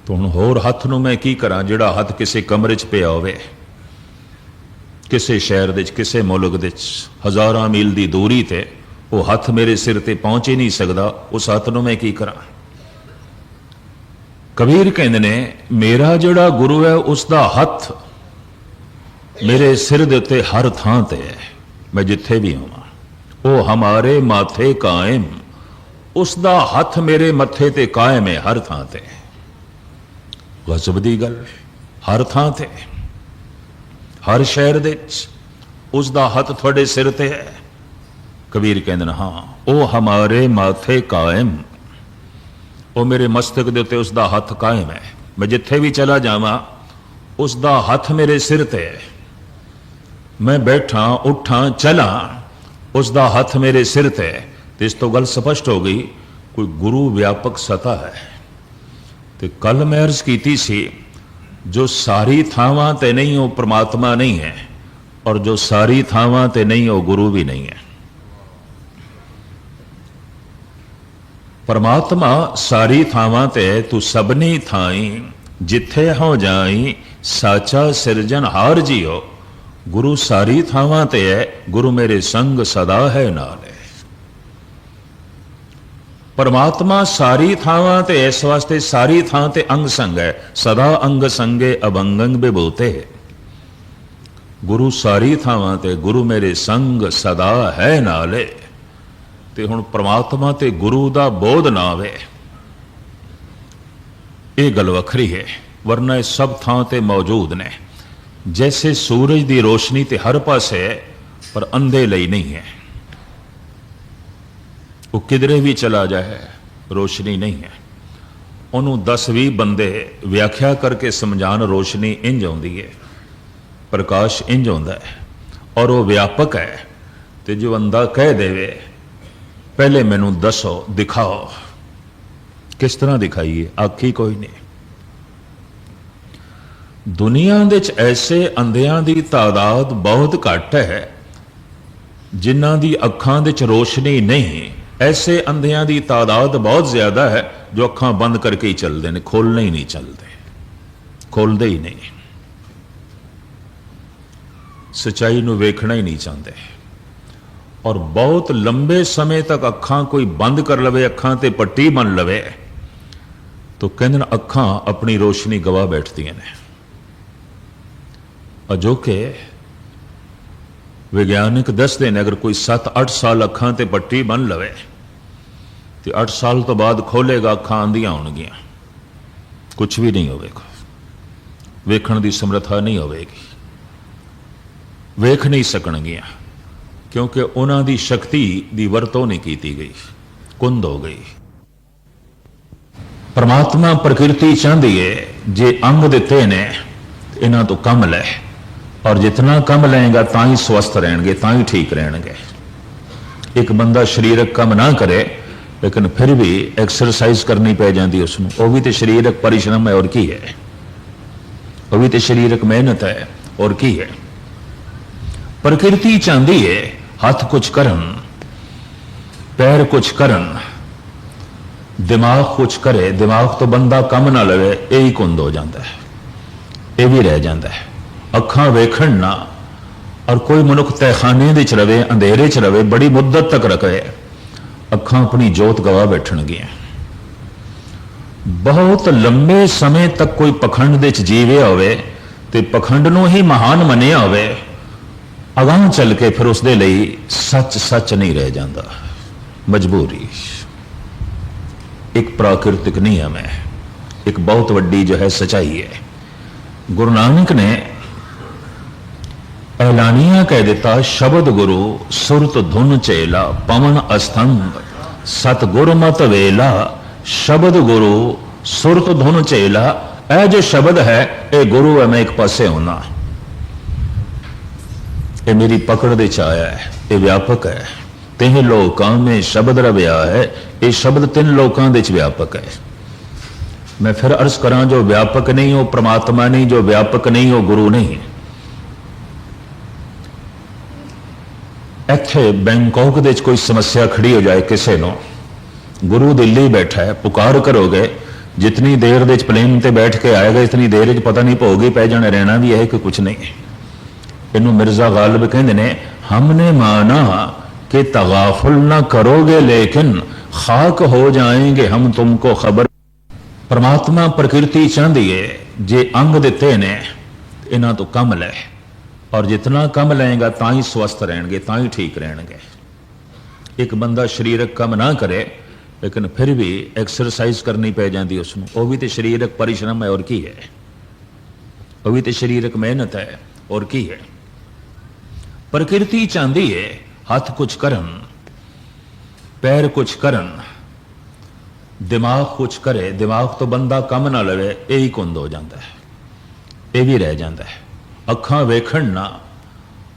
तो हुण होर हथ नूं मैं की करां, जिहड़ा हथ किसी कमरे च पिया होवे, किसी शहर दे, किसी मुल्क दे, हज़ारां मील की दूरी ते वो हथ मेरे सिर ते पहुंच ही नहीं सकता। उस हथ नूं मैं की करां? कबीर कहंदे ने, मेरा जिहड़ा गुरु है उसका हथ मेरे सिर दे उत्ते हर थां ते है, मैं जिथे भी होवां। ओ हमारे माथे कायम, उसका हथ मेरे मथे ते कायम है, हर थां ते। गजब दी गल, हर थां ते, हर शहर दे उसका हथ थोड़े सिर ते है। कबीर कहंदे ने, हाँ, ओ हमारे माथे कायम, वो मेरे मस्तक दे उत्ते उसका हथ कायम है। मैं जिथे भी चला जावां उसका हथ मेरे सिर ते है। मैं बैठा, उठा, चला, उसका हथ मेरे सिर ते है। तो इस तो गल स्पष्ट हो गई, कोई गुरु व्यापक सतह है। तो कल मैं अर्ज की सी, जो सारी थावां ते नहीं हो परमात्मा नहीं है, और जो सारी थावां ते नहीं हो गुरु भी नहीं है। परमात्मा सारी थावां ते तू सबनी थाई, जिथे हो जाई साचा सिरजन हार जियो। गुरु सारी थावां ते है, गुरु मेरे संग सदा है नाल। परमात्मा सारी थावां ते, इस वास्ते सारी थां ते अंग संग है। सदा अंग संगे अभंगंग विभूते। गुरु सारी थावां ते, गुरु मेरे संग सदा है नाले। ते हुण परमात्मा ते गुरु दा बोध ना आवे, ये गल वखरी है। वरना सब थां ते मौजूद ने। जैसे सूरज की रोशनी ते हर पासे है, पर अंधे लई नहीं है। वो किधरे भी चला जाए रोशनी नहीं है। उन्होंने 10-20 बंदे व्याख्या करके समझान, रोशनी इंज आउंदी है, प्रकाश इंज आउंदा है, और वो व्यापक है। तो जो बंदा कह देवे, पहले मैनू दसो, दिखाओ, किस तरह दिखाइए? आखी कोई नहीं। दुनिया दे च ऐसे अंधियां की तादाद बहुत घट है, जिन्हां दी अखां दे च रोशनी नहीं। ऐसे अंधियां की तादाद बहुत ज्यादा है, जो अखां बंद करके ही चलते हैं, खोलने ही नहीं चलते, खोलते ही नहीं, सच्चाई नूं वेखना ही नहीं चाहते। और बहुत लंबे समय तक अखां कोई बंद कर लवे, अखां ते पट्टी बन लवे, तो कहंदे अखां अपनी रोशनी गवा बैठदियां ने। अजोके विज्ञानिक दसते हैं, अगर कोई 7-8 साल अखां ते पट्टी बन लवे, तो 8 साल तो बाद खोलेगा, अखां आंदियां होणगियां, कुछ भी नहीं होवेगा, वेखण की समर्था नहीं होवेगी, वेख नहीं सकणगियां, क्योंकि उन्हां दी शक्ति की वरतों नहीं की गई, कुंद हो गई। परमात्मा प्रकृति चाहती है, जे अंग दिते ने इन्हां तो कम लै, और जितना कम लेगा तां ही स्वस्थ रहेंगे, तां ही ठीक रहेंगे। एक बंदा शरीरक कम ना करे लेकिन फिर भी एक्सरसाइज करनी पै जाती उसनूं, वो भी तो शरीरक परिश्रम है, और की है, वो भी तो शरीरक मेहनत है, और की है। प्रकृति चाहती है हाथ कुछ करन, पैर कुछ करन, दिमाग कुछ करे। दिमाग तो बंदा कम ना लवे, यही कुंद हो जाता है, ये भी रह जाता है। अखां वेखण ना, और कोई मनुख तहखाने दे च रवे, अंधेरे च रवे, बड़ी मुद्दत तक रखे, अखां अपनी जोत गवा बैठणगियां। बहुत लंबे समय तक कोई पखंड दे च जीवे होवे ते पखंड नूं ही महान मनिया होवे, अगां चल के फिर उसदे लई सच सच नहीं रह जाता, मजबूरी। एक प्राकृतिक नियम है, एक बहुत वड्डी जो है सच्चाई है। गुरु नानक ने ऐलानिया कह दिता, शब्द गुरु सुरत धुन चेला, पवन अस्तंभ सतगुर मत वेला। शब्द गुरु सुरत धुन चेला, ए जो शब्द है ये गुरु है, मैं एक पासे होना, ये मेरी पकड़ दे च आया है, ये व्यापक है। तिह लोकां में शब्द रव्या है, ये शब्द 3 लोकां दे च व्यापक है। मैं फिर अर्ज करा, जो व्यापक नहीं हो परमात्मा नहीं, जो व्यापक नहीं हो गुरु नहीं। इत्थे बैंकॉक दे कोई समस्या खड़ी हो जाए किसी नो, गुरु दिल्ली बैठा है, पुकार करोगे, जितनी देर दे प्लेन ते बैठ के आएगा इतनी देर पता नहीं भोगी पै जाने, रहना भी है कि कुछ नहीं। इनू मिर्जा गालिब कहते ने, हमने माना कि तगाफुल ना करोगे लेकिन खाक हो जाएंगे हम तुमको खबर। परमात्मा प्रकृति चाहती है जे अंग दिते ने इन्हां तो कम लै, और जितना कम लेगा तां ही स्वस्थ रहेंगे, तां ही ठीक रहेंगे। एक बंदा शरीरक कम ना करे लेकिन फिर भी एक्सरसाइज करनी पै जाती उसनूं, वो भी तो शरीरक परिश्रम है, और की है, वो भी तो शरीरक मेहनत है, और की है। प्रकृति चाहती है हाथ कुछ करन, पैर कुछ करन, दिमाग कुछ करे। दिमाग तो बंदा कम ना लवे, यही कुंद हो जाता है, ये भी रह जाता है। अखां वेखण ना,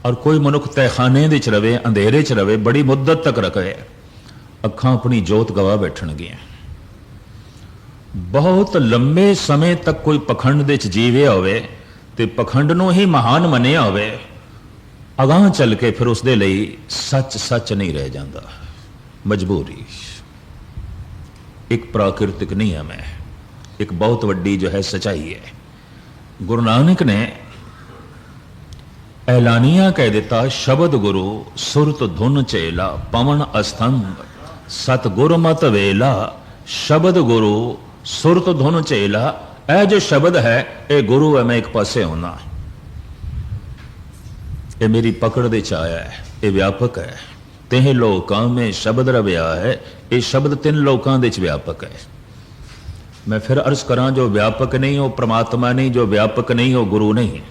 और कोई मनुख तहखाने दे च रवे, अंधेरे च रवे, बड़ी मुद्दत तक रखे, अखां अपनी जोत गवा बैठणगियां। बहुत लंबे समय तक कोई पखंड दे च जीवे होवे ते पखंड नूं ही महान मनिया होवे, अगां चल के फिर उसदे लई सच सच नहीं रह जाता, मजबूरी। एक प्राकृतिक नियम है, एक बहुत वड्डी जो है सच्चाई है। गुरु नानक ने ऐलानिया कह दिता, शब्द गुरु सुरत धुन चेला, पवन अस्तंभ सतगुर मत वेला। शब्द गुरु सुरत धुन चेला, ए जो शब्द है ये गुरु है, मैं एक पासे होना, ये मेरी पकड़ दे च आया है, ये व्यापक है। तिह लोकां में शब्द रव्या है, ये शब्द 3 लोकां दे च व्यापक है। मैं फिर अर्ज करा, जो व्यापक नहीं हो परमात्मा नहीं, जो व्यापक नहीं हो गुरु नहीं।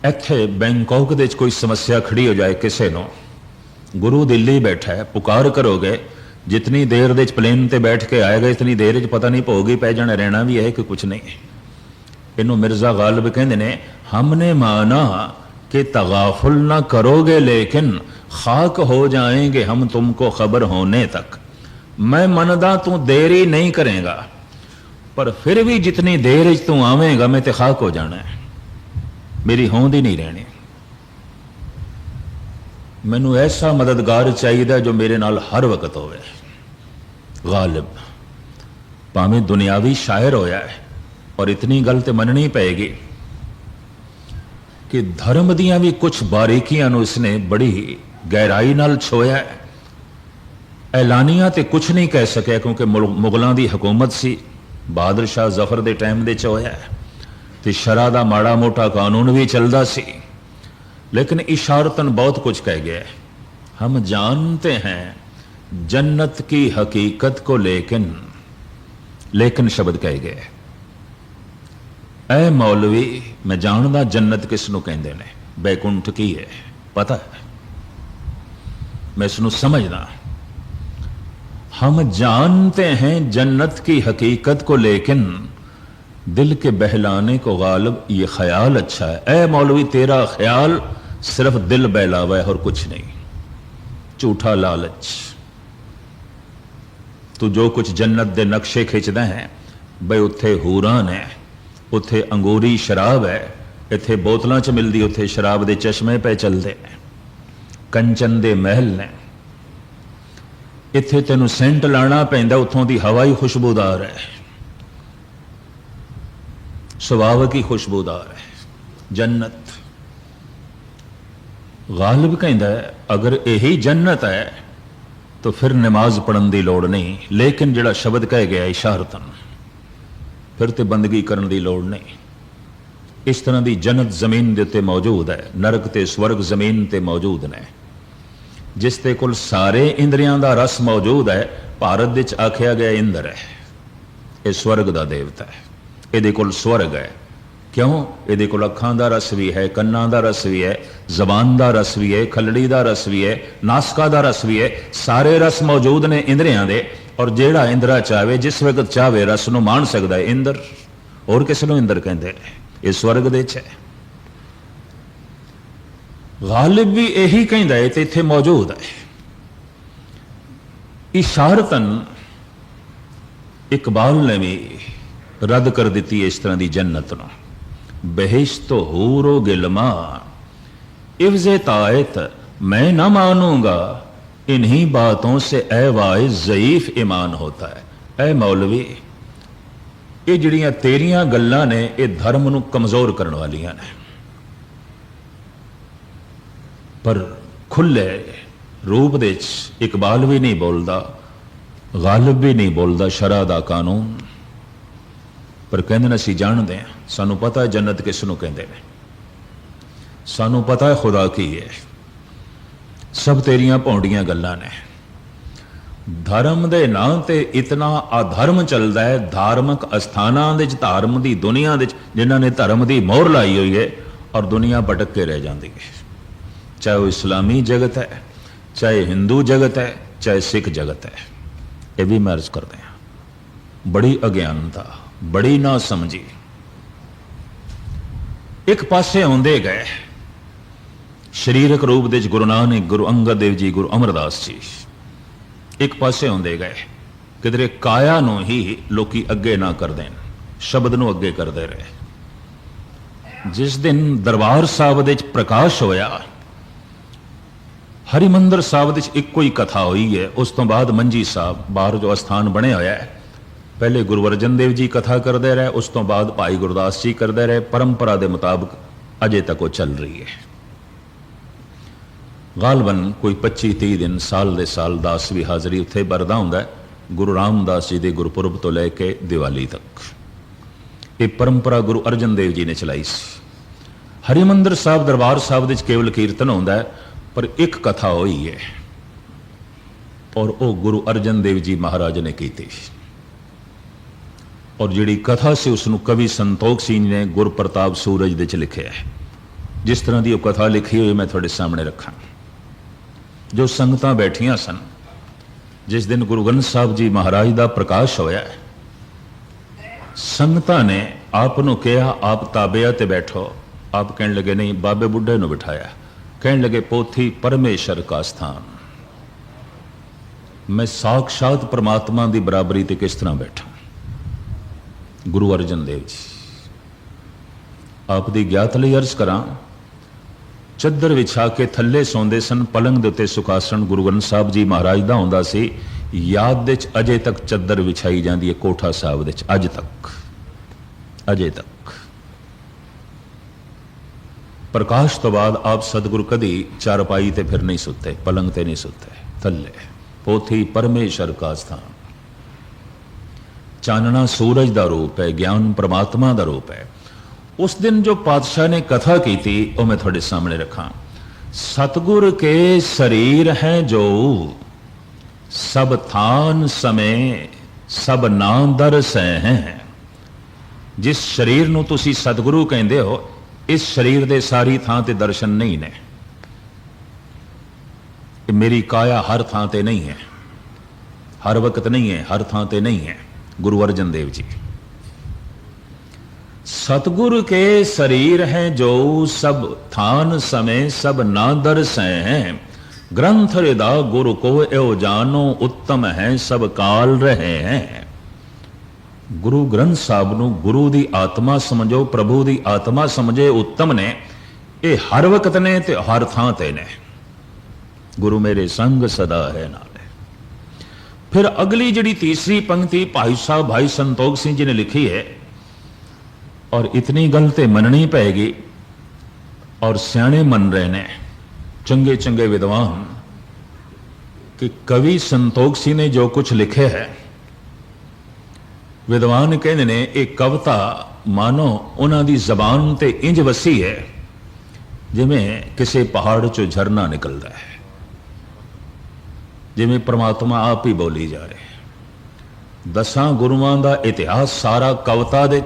इत्थे बैंकॉक दे कोई समस्या खड़ी हो जाए किसी नो, गुरु दिल्ली बैठा है, पुकार करोगे, जितनी देर दे प्लेन ते बैठ के आएगा इतनी देर पता नहीं भोगी पै जाने, रहना भी है कि कुछ नहीं। इनू मिर्जा गालिब कहते ने, हमने माना कि तगाफुल ना करोगे लेकिन खाक हो जाएंगे हम तुमको खबर होने तक। मैं मनदा तू देरी नहीं करेगा, पर फिर भी जितनी देर तू आवेगा मैं ते खाक हो जाना है, मेरी होंद ही नहीं रहनी। मैनू ऐसा मददगार चाहिए जो मेरे नाल हर वक्त होवे। गालिब भावें दुनियावी शायर होया है, और इतनी गल तो मननी पेगी कि धर्म दियां भी कुछ बारीकियां नूं इसने बड़ी गहराई नाल छोया है। ऐलानिया तो कुछ नहीं कह सकिया क्योंकि मुगलों की हुकूमत सी, बहादुर शाह जफर के टाइम दे होया है, तो शरा दा माड़ा मोटा कानून भी चलता सी, लेकिन इशारतन बहुत कुछ कह गया। हम जानते हैं जन्नत की हकीकत को, लेकिन शब्द कह गए। ऐ मौलवी, मैं जानदा जन्नत किसनों कहंदे ने, बैकुंठ की है, पता है, मैं इसनों समझदा। हम जानते हैं जन्नत की हकीकत को, लेकिन दिल के बहलाने को गालिब ये ख्याल अच्छा है। ए मौलवी तेरा ख्याल सिर्फ दिल बहलावा है और कुछ नहीं, झूठा लालच। तू जो कुछ जन्नत दे नक्शे खिंचदा है बई उत्थे हूरां ने, उत्थे अंगूरी शराब है, इत्थे बोतलों च मिलती, उत्थे शराब के चश्मे पे चलते हैं, कंचन दे महल ने, इत्थे तेनू सेंट लाना पैंदा, उत्थों की हवा ही खुशबूदार है, सुभावक ही खुशबूदार है। जन्नत गालिब कहता है अगर यही जन्नत है तो फिर नमाज पढ़न की लौड़ नहीं, लेकिन जिहड़ा शब्द कह गया इशारतन, फिर तो बंदगी करने की लौड़ नहीं। इस तरह की जन्नत जमीन के उत्ते मौजूद है, नरक ते स्वर्ग जमीन ते मौजूद ने, जिस दे कोल सारे इंद्रियां का रस मौजूद है। भारत विच आख्या गया इंद्र है, यह स्वर्ग का देवता है, ये कोल स्वर्ग है। क्यों? ये कोल अखां का रस भी है, कन्नां का रस भी है, जबान का रस भी है, खलड़ी का रस भी है, नासका का रस भी है, सारे रस मौजूद ने इंद्रियां दे। और जेड़ा इंद्रा चाहे जिस वक्त चाहे रस नूं मान सकता है इंद्र। और किस नूं इंद्र कहते हैं? ये स्वर्ग दे च है। गालिब भी यही कहता है तो इत्थे मौजूद है। इशारतन इकबाल ने भी रद्द कर दी है इस तरह की जन्नत नूं। बहिश्तो हूरो गिलमा इफ्ज़े तायत मैं ना मानूंगा, इन्हीं बातों से ए वाइज ज़ईफ ईमान होता है। ए मौलवी ये जिहड़ियां तेरियां गल्लां ने ये धर्म नूं कमज़ोर करने वालियां ने, पर खुले रूप दे इकबाल भी नहीं बोलता, गालिब भी नहीं बोलता शरा दा कानून। पर कहते असीं जानते हैं, सानू पता है जन्नत किस नूं कहते हैं, सानू पता है खुदा की है। सब तेरियां भौंडियां गल्लां ने। धर्म दे नाम ते इतना अधर्म चलता है धार्मिक अस्थानां दे विच, धर्म की दुनिया दे विच जिन्हां ने धर्म की मोहर लाई हुई है, और दुनिया भटक के रह जाती है। चाहे वह इस्लामी जगत है, चाहे हिंदू जगत है, चाहे सिख जगत है। यह भी मैं अर्ज करते हैं, बड़ी अज्ञानता, बड़ी ना समझी। एक पासे आउंदे गए शरीरक रूप दे गुरु नानक, गुरु अंगद देव जी, गुरु अमरदास जी, एक पासे आउंदे गए। किधरे काया नूं ही लोकी अगे ना कर देन, शब्द नूं अगे करते रहे। जिस दिन दरबार साहब दे प्रकाश होया, हरिमंदर साहब दे इक्को ही कथा हुई है। उस तो बाद मंजी साहब बाहर जो अस्थान बने होया है, पहले गुरु अर्जन देव जी कथा करते रहे, उस तो बाद भाई गुरदास जी करते रहे। परंपरा के मुताबिक अजे तक वो चल रही है। गालबन कोई 25-30 दिन साल दे साल दास भी हाजरी उत्थे बरदा हुंदा है। गुरु रामदास जी के गुरपुरब तो लैके दिवाली तक ये परंपरा गुरु अर्जन देव जी ने चलाई सी। हरिमंदर साहब दरबार साहब दे केवल कीर्तन होंदा है, पर एक कथा हुई है और वो गुरु अर्जन देव जी महाराज ने की थी। और जिहड़ी कथा से उसनूं कवि संतोख सिंह ने गुर प्रताप सूरज दे च लिखे है। जिस तरह की कथा लिखी हुई मैं थोड़े सामने रखा। जो संगतां बैठियां सन, जिस दिन गुरु ग्रंथ साहब जी महाराज का प्रकाश होया, संगतां ने आप नूं कहा आप ताबिया ते बैठो। आप कहने लगे नहीं, बाबे बुढ़े नूं बिठाया। कहने लगे पोथी परमेश्वर का स्थान, मैं साक्षात परमात्मा की बराबरी ते किस तरह बैठा। गुरु अर्जन देव जी आप दी ज्ञात लई अर्ज करा। चद्दर विछा के थल्ले सौंदे सन, पलंग दे उत्ते सुखासन गुरु ग्रंथ साहब जी महाराज दा हुंदा सी। याद दे च अजे तक चद्दर विछाई जाती है कोठा साहब दे च, अज तक, अजे तक। प्रकाश तो बाद आप सतगुरु कदी चारपाई ते फिर नहीं सुते, पलंग ते नहीं सुते, थल्ले। पोथी परमेश्वर का स्थान। चानना सूरज का रूप है, ज्ञान परमात्मा का रूप है। उस दिन जो पातशाह ने कथा की थी वो मैं थोड़े सामने रखा। सतगुर के शरीर हैं जो सब थान समय सब नाम दरस हैं। जिस शरीर नूं तुसी सतगुरु कहंदे हो, इस शरीर दे सारी थां ते दर्शन नहीं ने। मेरी काया हर थां ते नहीं है, हर वक्त नहीं है, हर थां ते नहीं है। गुरु अर्जन देव जी सतगुर के शरीर हैं जो सब थान समय सब ना दर्श हैं। ग्रंथ हृदा गुरु को एव जानो उत्तम है सब काल रहे हैं। गुरु ग्रंथ साहब ਨੂੰ ਗੁਰੂ ਦੀ ਆਤਮਾ ਸਮਝੋ, ਪ੍ਰਭੂ ਦੀ ਆਤਮਾ ਸਮਝੇ ਉੱਤਮ ਨੇ। ਇਹ ਹਰ ਵਕਤ ਨੇ ਤੇ ਹਰ ਥਾਂ ਤੇ ਨੇ। ਗੁਰੂ ਮੇਰੇ ਸੰਗ ਸਦਾ ਹੈ ਨਾਲ। फिर अगली जी तीसरी पंक्ति भाई साहब भाई संतोख सिंह जी ने लिखी है, और इतनी गल तो मननी पैगी, और सियाने मन रहे ने चंगे चंगे विद्वान कि कवि संतोख सिंह ने जो कुछ लिखे है, विद्वान कहते ने एक कविता मानो उन्हों की जबान ते इंज वसी है जिमें किसी पहाड़ चो झरना निकलता है, जिमें परमात्मा आप ही बोली जा रहे। 10 गुरुआं दा इतिहास सारा कविता दे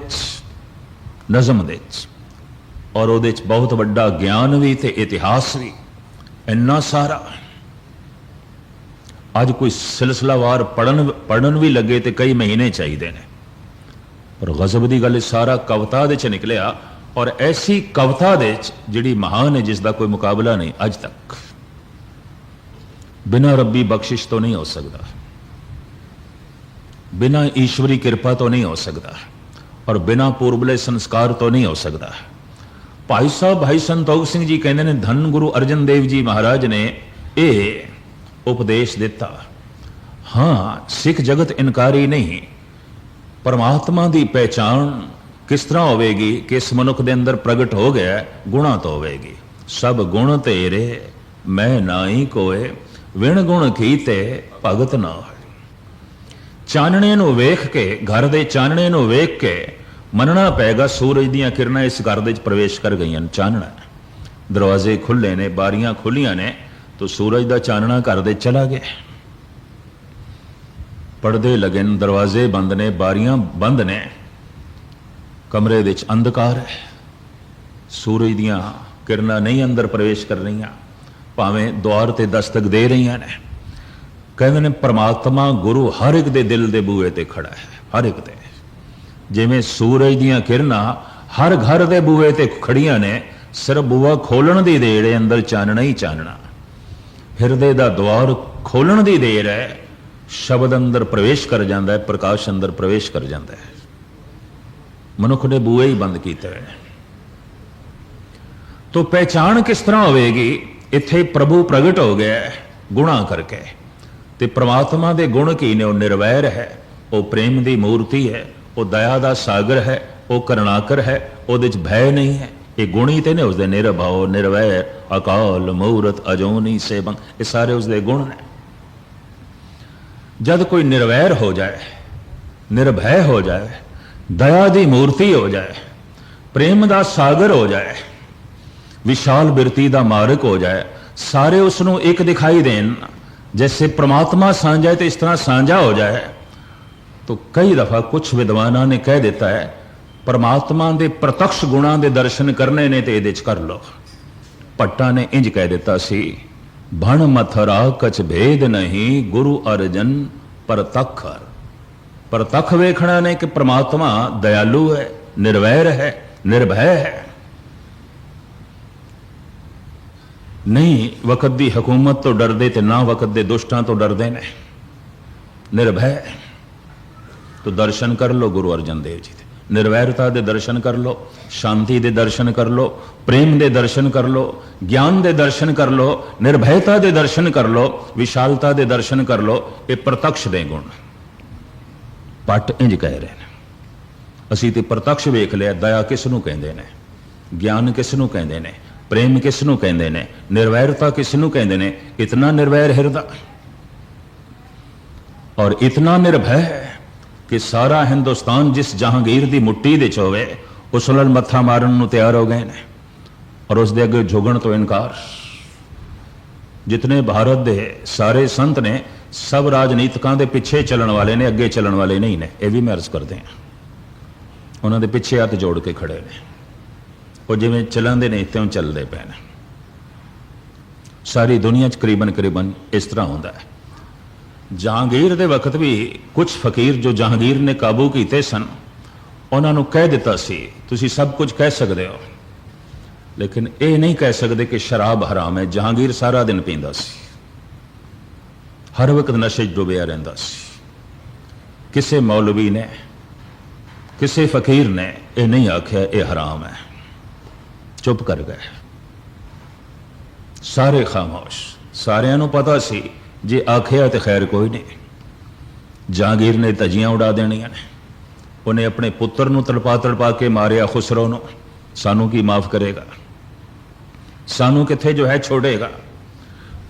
नज़म दे, और उहदे च बहुत वड्डा ज्ञान भी ते इतिहास भी इन्ना सारा। अज कोई सिलसिलावार पढ़न भी लगे तो कई महीने चाहिए ने, पर गज़ब की गल सारा कविता दे च निकलिया। और ऐसी कविता दे जिहड़ी महान है, जिसका कोई मुकाबला नहीं अज तक। बिना रब्बी बख्शिश तो नहीं हो सकता, बिना ईश्वरी कृपा तो नहीं हो सकता, और बिना पूर्वले संस्कार तो नहीं हो सकता। भाई साहब भाई संतोख सिंह जी कहते हैं, धन गुरु अर्जन देव जी महाराज ने यह उपदेश दिता। हाँ, सिख जगत इनकारी नहीं। परमात्मा की पहचान किस तरह होगी कि इस मनुख के अंदर प्रगट हो गया, गुणा तो होगी। सब गुण तेरे मैं नाई कोए, विण गुण कीते भगत ना होए। चानणे नूं वेख के, घर दे चानणे नूं वेख के मनना पैगा सूरज दीयां किरणां इस घर दे प्रवेश कर गईयां। चानणा, दरवाजे खुले ने, बारियां खुलियां ने, तो सूरज दा चानणा घर दे चला गया। पड़दे लगे ने, दरवाजे बंद ने, बारियां बंद ने, कमरे दे च अंधकार है। सूरज दीयां किरणां नहीं अंदर प्रवेश कर रही, भावें द्वार ते दस्तक दे रही ने। कहते ने परमात्मा गुरु हर एक दे दिल दे बूहे ते खड़ा है, हर एक दे। जिवें सूरज दीयां किरणां हर घर दे बूहे ते खड़ियां ने, सिर्फ बूहा खोलण दी देर है, अंदर चानना ही चानना। हिरदे दा द्वार खोलण दी देर है, शब्द अंदर प्रवेश कर जाता है, प्रकाश अंदर प्रवेश कर जाता है। मनुख ने बूहे ही बंद किए हैं। तो पहचान किस तरह होगी? इत्थे प्रभु प्रगट हो गया गुणा करके। ते परमात्मा दे गुण की ने? वो निर्वैर है, वो प्रेम की मूर्ति है, वो दया का सागर है, वो करुणाकर है, वो भय नहीं है। ये गुण ही तो ने उसके, निर्भव निर्वैर अकाल मूरत अजोनी सेबंग, ये सारे उसके गुण ने। जब कोई निर्वैर हो जाए, निर्भय हो जाए, दया की मूर्ति हो जाए, प्रेम का सागर हो जाए, विशाल बिरती का मारक हो जाए, सारे उसनों एक दिखाई देन, जैसे परमात्मा साझा है तो इस तरह साझा हो जाए। तो कई दफा कुछ विद्वानों ने कह दिता है, परमात्मा के प्रत्यक्ष गुणों के दर्शन करने ने तो ये कर लो। भट्टा ने इंज कह दिता सी, भण मथरा कछ भेद नहीं गुरु अर्जन परतख। परतख वेखना ने कि परमात्मा दयालु है, निर्वैर है, निर्भय है। नहीं वक़्त की हुकूमत तो डरते, तो ना वक़्त के दुष्टां तो डरते ने, निर्भय। तो दर्शन कर लो गुरु अर्जन देव जी दे, निर्वैरता के दर्शन कर लो, शांति के दर्शन कर लो, प्रेम के दर्शन कर लो, ज्ञान के दर्शन कर लो, निर्भयता के दर्शन कर लो, विशालता के दर्शन कर लो। ये प्रत्यक्ष दे गुण। भट्ट इंज कह रहे हैं, असी तो प्रत्यक्ष वेख लिया। दया किसनों कहते हैं, ज्ञान किसनों कहते हैं, प्रेम किसनों कहते हैं, निर्वैरता किसनों कहते हैं। इतना निर्वैर हृदय और इतना निर्भय कि सारा हिंदुस्तान जिस जहांगीर की मुट्ठी दे होवे उस नाल मत्था मारन नूं तैयार हो गए हैं, और उसके अगे झुकण तो इनकार। जितने भारत के सारे संत ने, सब राजनीतिकां दे पिछे चलण वाले ने, अगे चलण वाले नहीं ने। यह भी मैं अर्ज करते हैं, उन्होंने पिछे हथ जोड़ के खड़े ने, वो जिवें चलते ने त्यों चलते पे ने। सारी दुनिया करीबन करीबन इस तरह होता है। जहांगीर के वक्त भी कुछ फकीर जो जहांगीर ने काबू किए सन, ਉਹਨਾਂ ਨੂੰ ਕਹਿ ਦਿੱਤਾ ਸੀ ਤੁਸੀਂ ਸਭ ਕੁਝ ਕਹਿ ਸਕਦੇ ਹੋ, ਲੇਕਿਨ ਇਹ ਨਹੀਂ ਕਹਿ ਸਕਦੇ ਕਿ ਸ਼ਰਾਬ ਹਰਾਮ ਹੈ। ਜਹਾਂਗੀਰ ਸਾਰਾ ਦਿਨ ਪੀਂਦਾ ਸੀ, ਹਰ ਵਕਤ ਨਸ਼ੇ 'ਚ ਡੁੱਬਿਆ ਰਹਿੰਦਾ ਸੀ। ਕਿਸੇ ਮੌਲਵੀ ਨੇ, ਕਿਸੇ ਫਕੀਰ ਨੇ ਇਹ ਨਹੀਂ ਆਖਿਆ ਇਹ ਹਰਾਮ ਹੈ, ਚੁੱਪ ਕਰ ਗਏ। ਸਾਰੇ ਖਾਮੋਸ਼। ਸਾਰਿਆਂ ਨੂੰ ਪਤਾ ਸੀ ਜੇ ਆਖਿਆ ਤੇ ਖੈਰ ਕੋਈ ਨਹੀਂ, ਜਹਾਂਗੀਰ ਨੇ ਧੱਜੀਆਂ ਉਡਾ ਦੇਣੀਆਂ ਨੇ। ਉਹਨੇ ਆਪਣੇ ਪੁੱਤਰ ਨੂੰ ਤੜਪਾ ਤੜਪਾ ਕੇ ਮਾਰਿਆ, ਖੁਸਰੋ ਨੂੰ। ਸਾਨੂੰ ਕੀ ਮਾਫ ਕਰੇਗਾ? ਸਾਨੂੰ ਕਿੱਥੇ ਜੋ ਹੈ ਛੋੜੇਗਾ?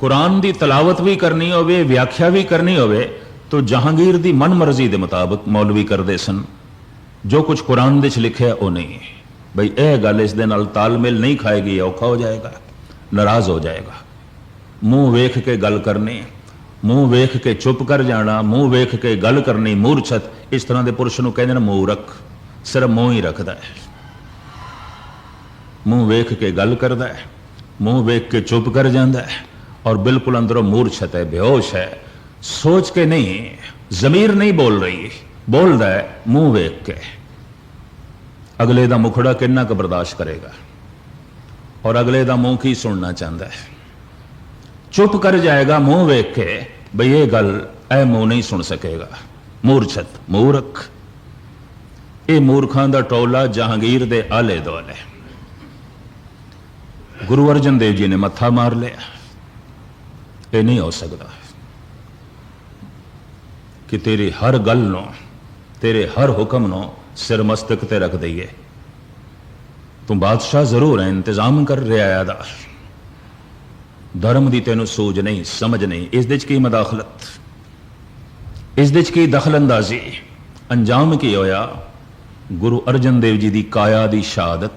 ਕੁਰਾਨ ਦੀ ਤਲਾਵਤ ਵੀ ਕਰਨੀ ਹੋਵੇ, ਵਿਆਖਿਆ ਵੀ ਕਰਨੀ ਹੋਵੇ ਤਾਂ ਜਹਾਂਗੀਰ ਦੀ ਮਨ ਮਰਜ਼ੀ ਦੇ ਮੁਤਾਬਕ ਮੌਲਵੀ ਕਰਦੇ ਸਨ। ਜੋ ਕੁਝ ਕੁਰਾਨ ਦੇ 'ਚ ਲਿਖਿਆ ਉਹ ਨਹੀਂ। ਬਈ ਇਹ ਗੱਲ ਇਸ ਦੇ ਨਾਲ ਤਾਲਮੇਲ ਨਹੀਂ ਖਾਏਗੀ, ਔਖਾ ਹੋ ਜਾਏਗਾ, ਨਾਰਾਜ਼ ਹੋ ਜਾਏਗਾ। ਮੂੰਹ ਵੇਖ ਕੇ ਗੱਲ ਕਰਨੀ, ਮੂੰਹ ਵੇਖ ਕੇ ਚੁੱਪ ਕਰ ਜਾਣਾ, ਮੂੰਹ ਵੇਖ ਕੇ ਗੱਲ ਕਰਨੀ ਮੂਰਛਤ। ਇਸ ਤਰ੍ਹਾਂ ਦੇ ਪੁਰਸ਼ ਨੂੰ ਕਹਿੰਦੇ ਨੇ ਮੂਰਖ। ਸਿਰਫ ਮੂੰਹ ਹੀ ਰੱਖਦਾ ਹੈ, ਮੂੰਹ ਵੇਖ ਕੇ ਗੱਲ ਕਰਦਾ ਹੈ, ਮੂੰਹ ਵੇਖ ਕੇ ਚੁੱਪ ਕਰ ਜਾਂਦਾ ਹੈ ਔਰ ਬਿਲਕੁਲ ਅੰਦਰੋਂ ਮੂਰਛਤ ਹੈ, ਬੇਹੋਸ਼ ਹੈ। ਸੋਚ ਕੇ ਨਹੀਂ, ਜ਼ਮੀਰ ਨਹੀਂ ਬੋਲ ਰਹੀ, ਬੋਲਦਾ ਹੈ ਮੂੰਹ ਵੇਖ ਕੇ। ਅਗਲੇ ਦਾ ਮੁਖੜਾ ਕਿੰਨਾ ਕੁ ਬਰਦਾਸ਼ਤ ਕਰੇਗਾ ਔਰ ਅਗਲੇ ਦਾ ਮੂੰਹ ਕੀ ਸੁਣਨਾ ਚਾਹੁੰਦਾ ਹੈ? ਚੁੱਪ ਕਰ ਜਾਏਗਾ ਮੂੰਹ ਵੇਖ ਕੇ, ਬਈ ਇਹ ਗੱਲ ਇਹ ਮੂੰਹ ਨਹੀਂ ਸੁਣ ਸਕੇਗਾ। ਮੂਰਛਤ, ਮੂਰਖ। ਇਹ ਮੂਰਖਾਂ ਦਾ ਟੋਲਾ ਜਹਾਂਗੀਰ ਦੇ ਆਲੇ ਦੁਆਲੇ। ਗੁਰੂ ਅਰਜਨ ਦੇਵ ਜੀ ਨੇ ਮੱਥਾ ਮਾਰ ਲਿਆ। ਇਹ ਨਹੀਂ ਹੋ ਸਕਦਾ ਕਿ ਤੇਰੀ ਹਰ ਗੱਲ ਨੂੰ, ਤੇਰੇ ਹਰ ਹੁਕਮ ਨੂੰ ਸਿਰ ਮਸਤਕ ਤੇ ਰੱਖ ਦਈਏ। ਤੂੰ ਬਾਦਸ਼ਾਹ ਜ਼ਰੂਰ ਹੈ, ਇੰਤਜ਼ਾਮ ਕਰ ਰਿਹਾ ਦਾ, ਧਰਮ ਦੀ ਤੈਨੂੰ ਸੂਝ ਨਹੀਂ, ਸਮਝ ਨਹੀਂ। ਇਸ ਦੇ 'ਚ ਕੀ ਮਦਾਖਲਤ, ਇਸ ਦੇ 'ਚ ਕੀ ਦਖਲ ਅੰਦਾਜ਼ੀ? ਅੰਜਾਮ ਕੀ ਹੋਇਆ? ਗੁਰੂ ਅਰਜਨ ਦੇਵ ਜੀ ਦੀ ਕਾਇਆ ਦੀ ਸ਼ਹਾਦਤ।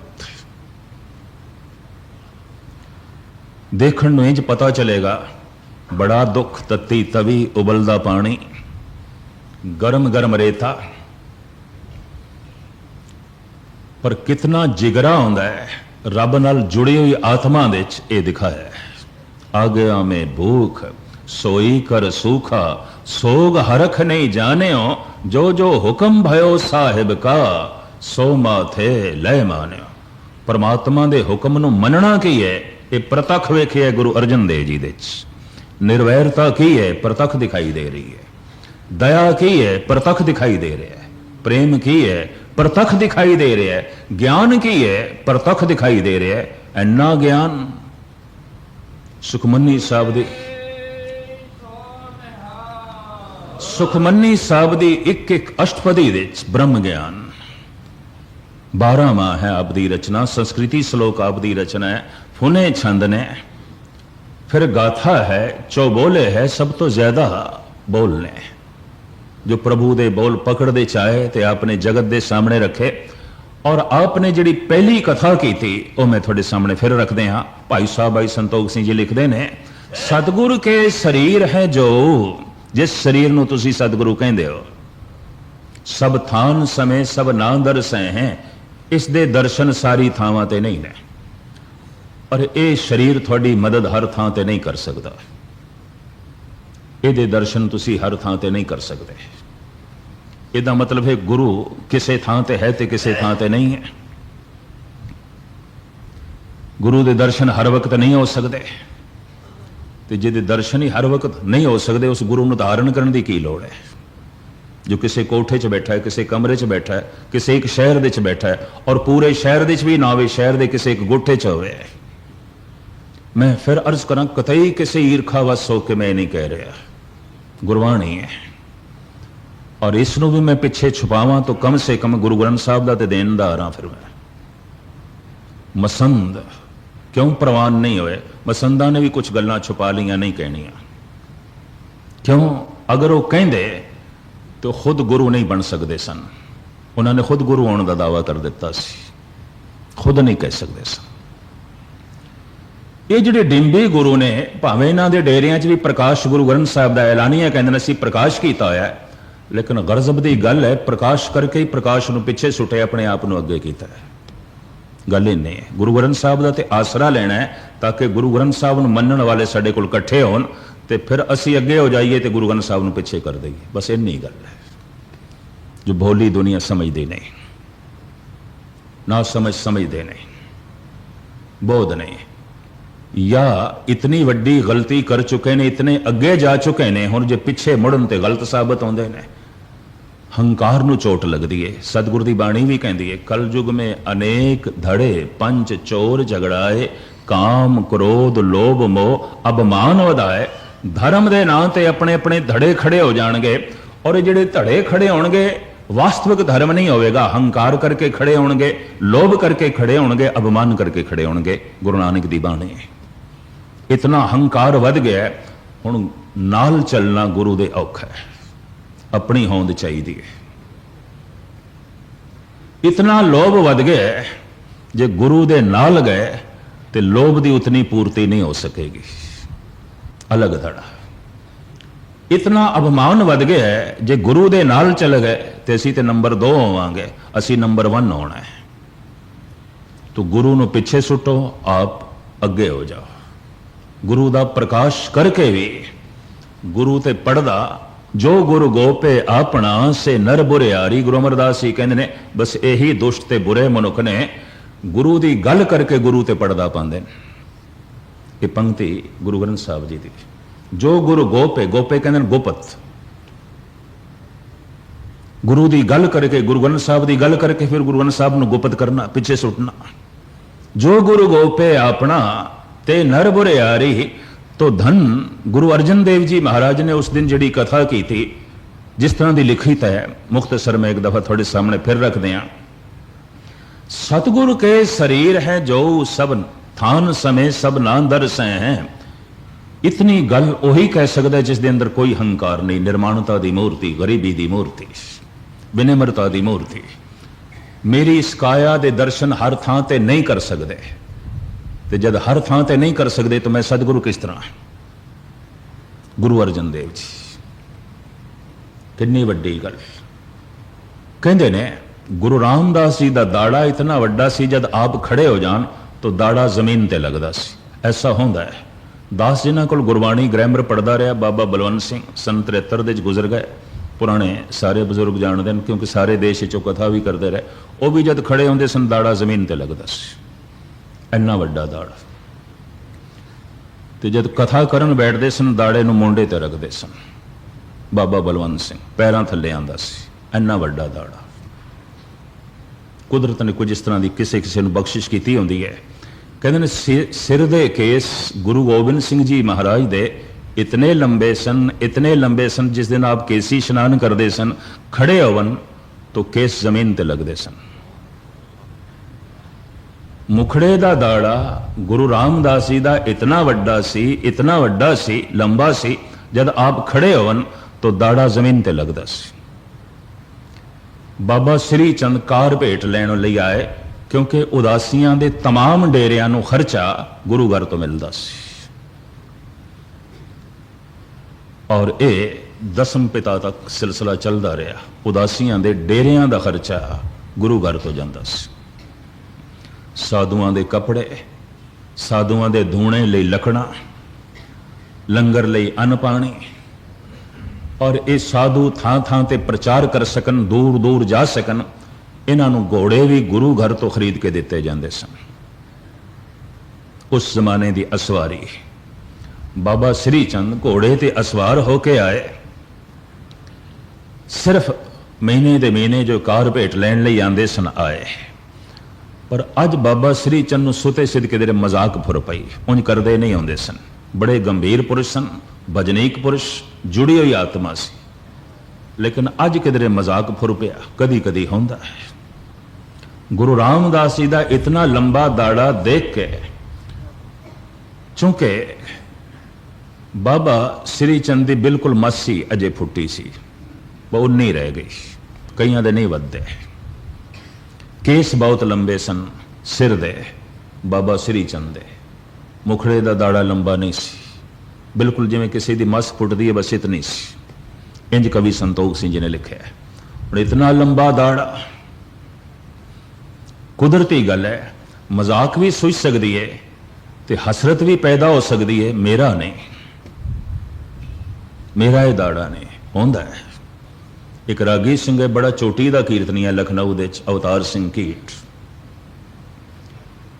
ਦੇਖਣ ਨੂੰ ਇੰਜ ਪਤਾ ਚਲੇਗਾ, ਬੜਾ ਦੁੱਖ, ਤੱਤੀ ਤਵੀ, ਉਬਲਦਾ ਪਾਣੀ, ਗਰਮ ਗਰਮ ਰੇਤਾ, ਪਰ ਕਿਤਨਾ ਜਿਗਰਾ ਹੁੰਦਾ ਹੈ। ਰੱਬ ਨਾਲ ਜੁੜੀ ਹੋਈ ਆਤਮਾ ਦੇ 'ਚ ਇਹ ਦਿਖਾਇਆ ਹੈ। ਆ ਗਿਆ ਮੈਂ ਭੂਖ, सोई कर सूखा, सोग हरख नहीं जान्यो, जो जो हुक्म भयो साहिब का, सो माथे लय मान्यो। परमात्मा दे हुक्म नूं मनना की है, ये प्रतख वेखिया गुरु अर्जन देव जी दे। निर्वैरता की है, प्रतख दिखाई दे रही है। दया की है, प्रतख दिखाई दे रहा है। प्रेम की है, प्रतख दिखाई दे रहा है। ज्ञान की है, प्रतख दिखाई दे रहा है। इन्ना ज्ञान सुखमनी साहब दी, सुखमनी साहब दी एक एक अष्टपदी दे ब्रह्म ज्ञान। 12 माह है आप दी रचना, संस्कृति श्लोक आप दी रचना है, फुने छंद ने, फिर गाथा है, चौबोले है, सब तो ज्यादा बोलने। जो प्रभु दे बोल पकड़ दे चाहे ते आपने जगत दे सामने रखे। और आपने जिहड़ी पहली कथा की थी वो मैं थोड़े सामने फिर रखते हाँ। भाई साहब भाई संतोख सिंह जी लिखते ने, सतगुरु के शरीर है जो, जिस शरीर नूं तुसी सतगुरु कहंदे हो, सब थान समय सब ना दरसे हैं, इस दे दर्शन सारी थावां ते नहीं ने। और ये शरीर थोड़ी मदद हर थां ते नहीं कर सकता, ये दर्शन तुसी हर थां ते नहीं कर सकते। ਇਹਦਾ मतलब है गुरु किसे थां ते है ते किसे थां ते नहीं है। गुरु दे दर्शन हर वक्त नहीं हो सकते, ते जिहदे दर्शन ही हर वक्त नहीं हो सकते, उस गुरु नूं धारण करने की की लोड़ है। जो किसी कोठे च बैठा है, किसी कमरे च बैठा है, किसी एक शहर दे च बैठा है, और पूरे शहर दे च भी ना होवे, शहर दे किसी एक गोठे च होवे। मैं फिर अर्ज करा, कतई किसी ईरखा वस होके मैं नहीं कह रहा, गुरबाणी है। और इसनों भी मैं पिछे छुपावां तो कम से कम गुरु ग्रंथ साहब का तो देनदार हाँ। फिर मैं मसंद क्यों प्रवान नहीं होए? मसंदा ने भी कुछ गल्लां छुपा लिया, नहीं कहनिया। क्यों? अगर वो कहंदे तो खुद गुरु नहीं बन सकते सन। उन्होंने खुद गुरु होने का दावा कर दिता सी, खुद नहीं कह सकते सन। ये जिहड़े डिंबी गुरु ने, भावें इन्हां दे डेरियां च भी प्रकाश गुरु ग्रंथ साहब का ऐलानिया कहंदे ने असीं प्रकाश कीता होया है, लेकिन गरजब की गल है, प्रकाश करके ही प्रकाश नूं पिछे सुटे, अपने आप नूं अगे कीता है। गल इन्नी है, गुरु ग्रंथ साहब का तो आसरा लेना है, ताकि गुरु ग्रंथ साहब नूं मनण वाले साडे कोल इकट्ठे होण, ते फिर असीं अगे हो जाइए तो गुरु ग्रंथ साहब नूं पिछे कर दईए। बस इन्नी गल है जो भोली दुनिया समझदी नहीं। ना समझते ने, बोध नहीं, या इतनी वड्डी गलती कर चुके ने, इतने अगे जा चुके ने, हुण जे पिछे मुड़न ते गलत साबित होंदे ने। हंकार नूं चोट लगदी है। सतगुर दी बाणी भी कहती है, कल युग में अनेक धड़े, पंच चोर झगड़ाए, काम क्रोध लोभ मोह अभिमान वधाए। धर्म दे नां ते अपने अपने धड़े खड़े हो जाणगे, और ये जिहड़े धड़े खड़े होणगे वास्तविक धर्म नहीं होवेगा। हंकार करके खड़े होणगे, लोभ करके खड़े होणगे, अभिमान करके खड़े होणगे। गुरु नानक दी बाणी है। इतना हंकार वध गया, हुण नाल चलना गुरु दे औखा है, अपनी होंद चाहिए है। इतना लोभ वध गया, जे गुरु दे नाल गए तो लोभ की उतनी पूर्ति नहीं हो सकेगी, अलग धड़ा। इतना अभिमान वध गया है, जे गुरु दे नाल चल गए तो असी तो नंबर 2 होवांगे, असी नंबर 1 होना है। तो गुरु नूं पिछे सुटो, आप अगे हो जाओ। गुरु दा प्रकाश करके भी गुरु ते पढ़दा, जो गुरु गोपे अपना से नर बुरियारी। गुरु अमरदास जी कहते ने, बस यही दुष्ट ते बुरे मनुख ने गुरु दी गल करके गुरु ते पढ़दा पांदे। ये पंक्ति गुरु ग्रंथ साहब जी दी। जो गुरु गोपे, गोपे कहते गोपत, गुरु दी गल करके, गुरु ग्रंथ साहब दी गल करके फिर गुरु ग्रंथ साहब नूं गुपत करना, पिछे सुटना। जो गुरु गोपे अपना ते नर बुरियारी। तो धन गुरु अर्जन देव जी महाराज ने उस दिन जिहड़ी कथा की थी, जिस तरह की लिखित है, मुख्तसर में एक दफा थोड़े सामने फिर रख दें। सतगुरु के शरीर है जो सब थान समय सब ना दरस हैं। इतनी गल वही कह सकता है जिस दे अंदर कोई हंकार नहीं, निर्माणता दी मूर्ति, गरीबी दी मूर्ति, विनम्रता दी मूर्ति। मेरी इस काया दे दर्शन हर थां ते नहीं कर सकते, तो जब हर थां ते नहीं कर सकते तो मैं सतगुरु किस तरह। गुरु अर्जन देव जी कितनी वड्डी गल कहते ने। गुरु रामदास जी का दाड़ा इतना वड्डा सी, जब आप खड़े हो जान तो दाड़ा जमीन ते लगदा सी। ऐसा होंदा है। दास जिन्हां कोल गुरबाणी ग्रामर पढ़दा रहा, बाबा बलवंत सिंह सन 73 दे गुजर गए। पुराने सारे बजुर्ग जानते हैं, क्योंकि सारे देश चो कथा भी करते रहे। वो भी जब खड़े होंदे सन दाड़ा जमीन ते लगदा सी, इन्ना वड्डा दाड़ा। तो जब कथा करन बैठते सन, दाड़े नूं मोंडे ते रखते सन। बाबा बलवंत सिंह पैरां थल्ले आंदा सी, इन्ना वड्डा दाड़ा। कुदरत ने कुछ इस तरह की किसी किसी नूं बख्शिश की होंदी है। कहते ने सिर दे केस गुरु गोबिंद सिंह जी महाराज दे इतने लंबे सन, इतने लंबे सन, जिस दिन आप केसी इशनान करते सन, खड़े होवन तो केस जमीन ते लगते सन। मुखड़े दा दाड़ा गुरु रामदास जी का इतना वड्डा सी, इतना वड्डा सी, लंबा सी, जब आप खड़े होवन तो दाड़ा जमीन ते लगता सी। बाबा श्री चंद कार भेट लैण लई आए, क्योंकि उदासियां दे तमाम डेरियां नूं खर्चा गुरु घर तो मिलता सी। और ये 10वें पिता तक सिलसिला चलता रहा। उदासियां दे डेरियां दा खर्चा गुरु घर तो जाता सी। साधुआं दे कपड़े, साधुआं दे धूणे लई लकड़ा, लंगर लई अन्न पानी, और ये साधु थां थां ते प्रचार कर सकन, दूर दूर जा सकन, इन्हां नूं घोड़े भी गुरु घर तो खरीद के दिते जांदे सन। उस जमाने की असवारी बाबा श्री चंद घोड़े ते असवार होके आए। सिर्फ महीने दे महीने जो कार भेट लैण लई आंदे सन आए। पर अज बाबा श्री चंद नूं सुते सिद्ध किधरे मजाक फुर पई, उंज करदे नहीं आउंदे सन। बड़े गंभीर पुरुष सन, भजनीक पुरुष, जुड़ी हुई आत्मा सी, लेकिन अज किधरे मजाक फुर पिया, कदी कदी होंदा है। गुरु रामदास जी का इतना लंबा दाड़ा देख के, चूंकि बाबा श्री चंद की बिल्कुल मस्सी अजे फुटी सी, वो उन्नी रह गई, कईयां दे नहीं वधदे। केस बहुत लंबे सन सिर दे बाबा श्री चंद दे, मुखड़े का दाड़ा लंबा नहीं सी, बिल्कुल जिवें किसी की मस फुटती है, बस इतनी सी। इंज कवि संतोख सिंह जी ने लिखा है। और इतना लंबा दाड़ा, कुदरती गल है, मजाक भी सुझ सकती है तो हसरत भी पैदा हो सकती है। मेरा नहीं, मेरा ये दाड़ा नहीं होंदा है। एक रागी सिंह है, बड़ा चोटी का कीर्तनी है लखनऊ दे, अवतार सिंह कीट,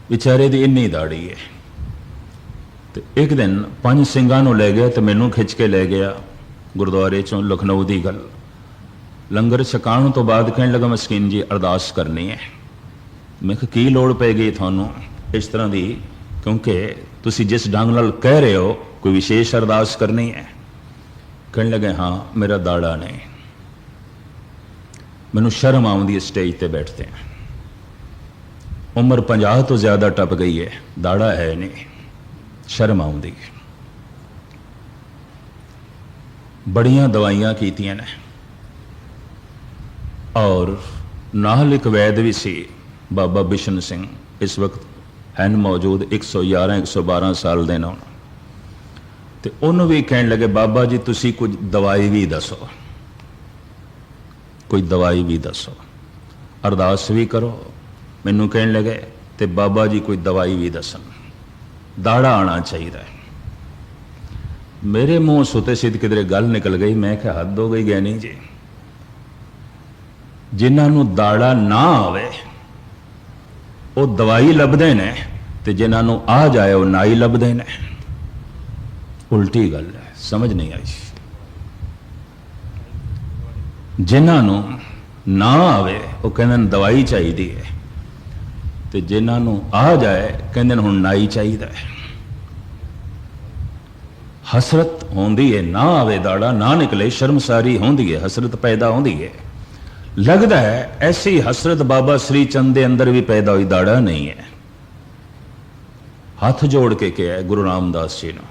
बेचारे दी इन्नी दाड़ी है। तो एक दिन 5 ਸਿੰਘਾਂ ਨੂੰ ले गया तो मैनू खिंच के ले गया गुरुद्वारे चों लखनऊ की गल। लंगर छकाण तो बाद कहने लगा मस्कीन जी अरदास करनी है। मैं कहा की लोड़ पैगी थानू इस तरह की, क्योंकि तुसी जिस ढंग नाल कह रहे हो कोई विशेष अरदास करनी है। कहने लगे हाँ मेरा दाड़ा नहीं, मैनू शर्म आउंदी है स्टेज पर बैठते हैं। उम्र 50 तो ज़्यादा टप गई है, दाड़ा है नहीं, शर्म आउंदी है। बड़ियां दवाइयां कीतियां ने और नाल एक वैद भी सी बाबा बिशन सिंह, इस वक्त हैं मौजूद 111-112 साल दे ना। तो उन्होंने भी कहने लगे बाबा जी तुसी कुछ दवाई भी दसो, कोई दवाई भी दसो, अरदास भी करो। मैनू कहने लगे तो बाबा जी कोई दवाई भी दसन, दाड़ा आना चाहिए। मेरे मुंह सुते सिद्ध किधरे गल निकल गई। मैं क्या हद हो गई ज्ञानी जी, जिन्होंने दाड़ा ना आवे वो दवाई लभदे ने ते जिन्होंने आ जाए वो नाई लभदे ने। उल्टी गल है, समझ नहीं आई। जिन्होंने ना आवे वो कहते दवाई चाहिए है, तो जिन्होंने आ जाए कहते हुण नाई चाहिए। हसरत होंदी है, ना आवे दाड़ा ना निकले शर्मसारी होंदी है, हसरत पैदा होंदी है। लगता है ऐसी हसरत बाबा श्री चंद के अंदर भी पैदा हुई, दाड़ा नहीं है। हाथ जोड़ के कहा है गुरु रामदास जी ने,